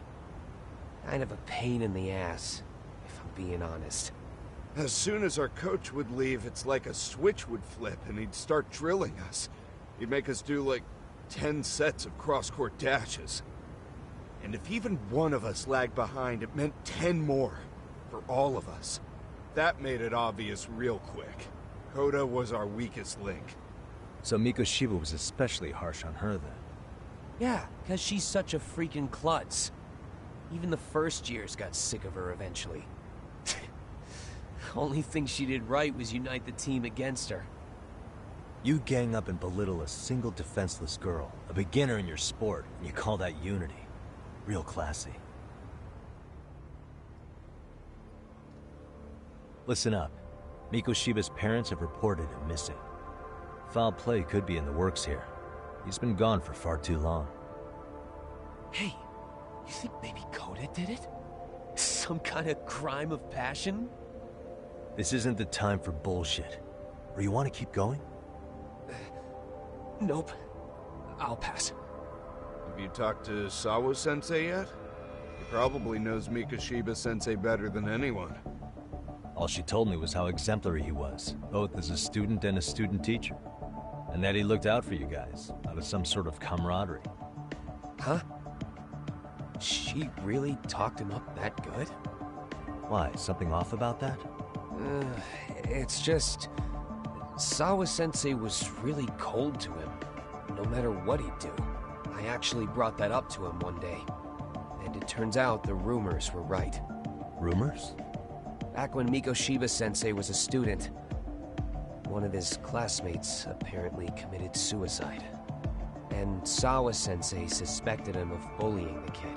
Speaker 18: Kind of a pain in the ass, if I'm being honest.
Speaker 11: As soon as our coach would leave, it's like a switch would flip and he'd start drilling us. He'd make us do like 10 sets of cross-court dashes. And if even one of us lagged behind, it meant 10 more. For all of us. That made it obvious real quick. Koda was our weakest link.
Speaker 2: So Mikoshiba was especially harsh on her then?
Speaker 18: Yeah, because she's such a freaking klutz. Even the first years got sick of her eventually. Only thing she did right was unite the team against her.
Speaker 2: You gang up and belittle a single defenseless girl, a beginner in your sport, and you call that unity. Real classy. Listen up. Mikoshiba's parents have reported him missing. Foul play could be in the works here. He's been gone for far too long.
Speaker 18: Hey, you think maybe Koda did it? Some kind of crime of passion?
Speaker 2: This isn't the time for bullshit. Or you want to keep going?
Speaker 18: Nope. I'll pass.
Speaker 11: Have you talked to Sawa-sensei yet? He probably knows Mikoshiba-sensei better than anyone.
Speaker 2: All she told me was how exemplary he was, both as a student and a student teacher. And that he looked out for you guys, out of some sort of camaraderie.
Speaker 18: Huh? She really talked him up that good?
Speaker 2: Why, something off about that?
Speaker 18: It's just... Sawa-sensei was really cold to him, no matter what he'd do. I actually brought that up to him one day. And it turns out the rumors were right.
Speaker 2: Rumors?
Speaker 18: Back when Mikoshiba-sensei was a student, one of his classmates apparently committed suicide. And Sawa-sensei suspected him of bullying the kid.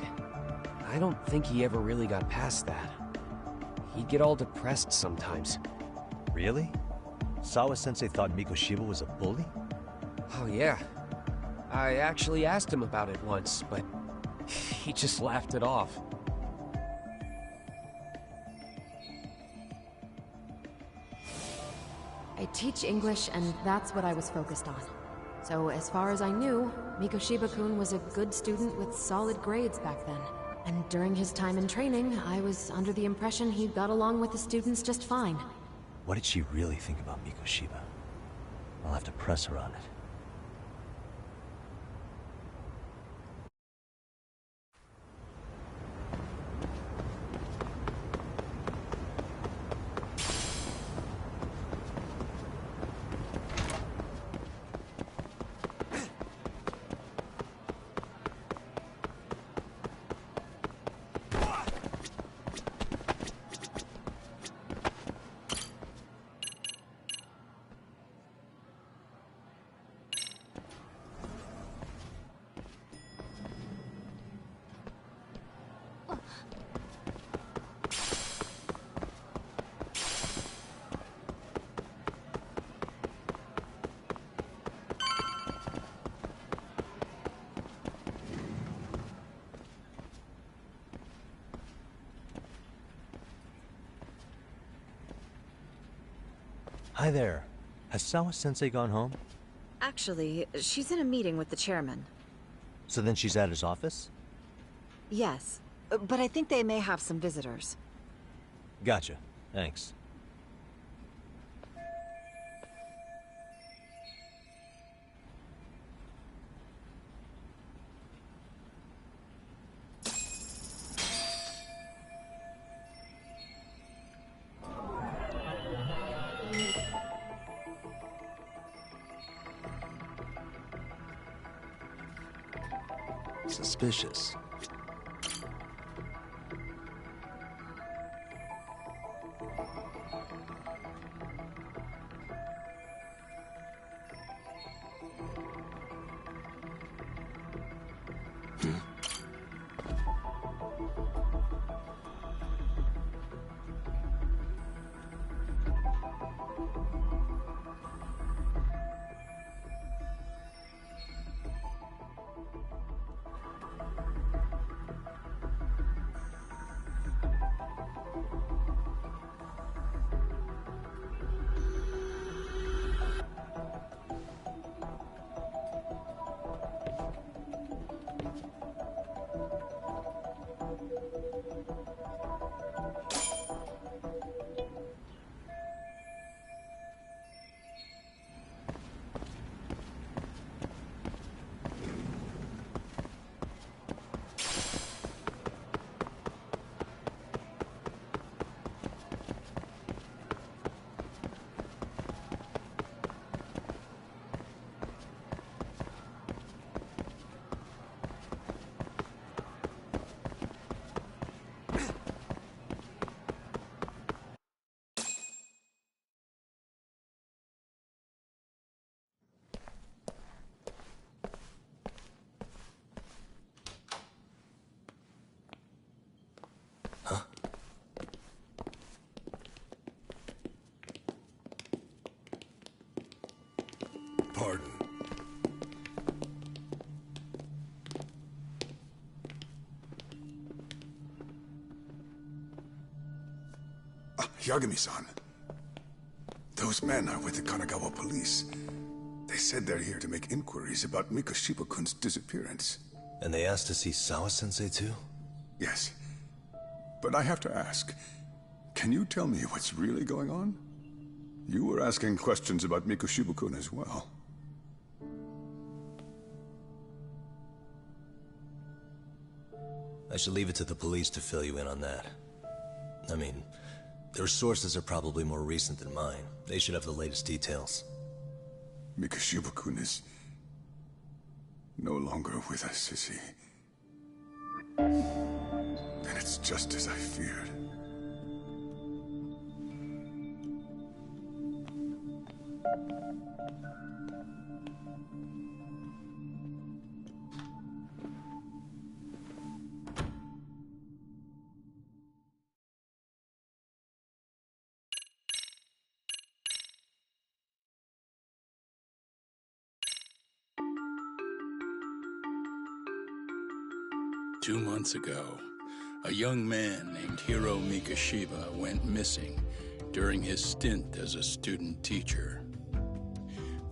Speaker 18: I don't think he ever really got past that. He'd get all depressed sometimes.
Speaker 2: Really? Sawa-sensei thought Mikoshiba was a bully?
Speaker 18: Oh yeah. I actually asked him about it once, but he just laughed it off.
Speaker 9: I teach English, and that's what I was focused on. So as far as I knew, Mikoshiba-kun was a good student with solid grades back then. And during his time in training, I was under the impression he got along with the students just fine.
Speaker 2: What did she really think about Mikoshiba? I'll have to press her on it. Hi there. Has Sawa-sensei gone home?
Speaker 3: Actually, she's in a meeting with the chairman.
Speaker 2: So then she's at his office?
Speaker 3: Yes, but I think they may have some visitors.
Speaker 2: Gotcha. Thanks. Suspicious.
Speaker 22: Pardon.
Speaker 4: Yagami-san. Those men are with the Kanagawa police. They said they're here to make inquiries about Mikoshiba-kun's disappearance.
Speaker 6: And they asked to see Sawa-sensei too?
Speaker 4: Yes. But I have to ask, can you tell me what's really going on? You were asking questions about Mikoshiba-kun as well.
Speaker 6: I should leave it to the police to fill you in on that. I mean, their sources are probably more recent than mine. They should have the latest details.
Speaker 4: Mikoshiba-kun is no longer with us, is he? And it's just as I feared.
Speaker 1: Two months ago, a young man named Hiro Mikoshiba went missing during his stint as a student teacher.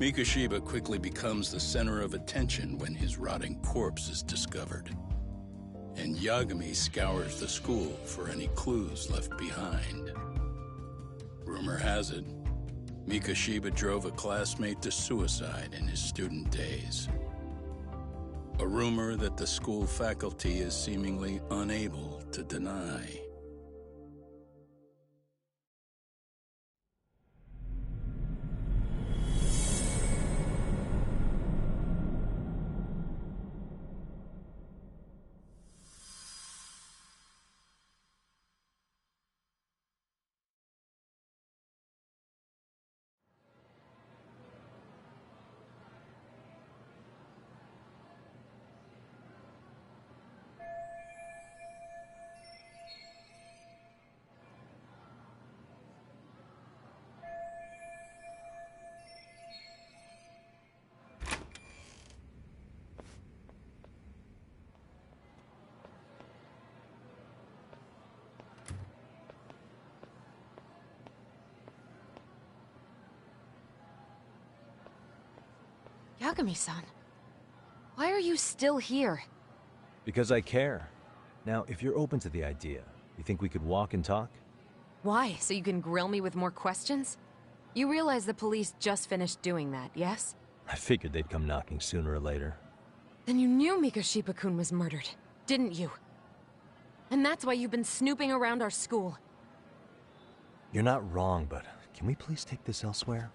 Speaker 1: Mikoshiba quickly becomes the center of attention when his rotting corpse is discovered. And Yagami scours the school for any clues left behind. Rumor has it, Mikoshiba drove a classmate to suicide in his student days. A rumor that the school faculty is seemingly unable to deny.
Speaker 9: Yagami-san, why are you still here?
Speaker 2: Because I care. Now, if you're open to the idea, you think we could walk and talk?
Speaker 9: Why? So you can grill me with more questions? You realize the police just finished doing that, yes?
Speaker 2: I figured they'd come knocking sooner or later.
Speaker 9: Then you knew Mikoshiba-kun was murdered, didn't you? And that's why you've been snooping around our school.
Speaker 2: You're not wrong, but can we please take this elsewhere?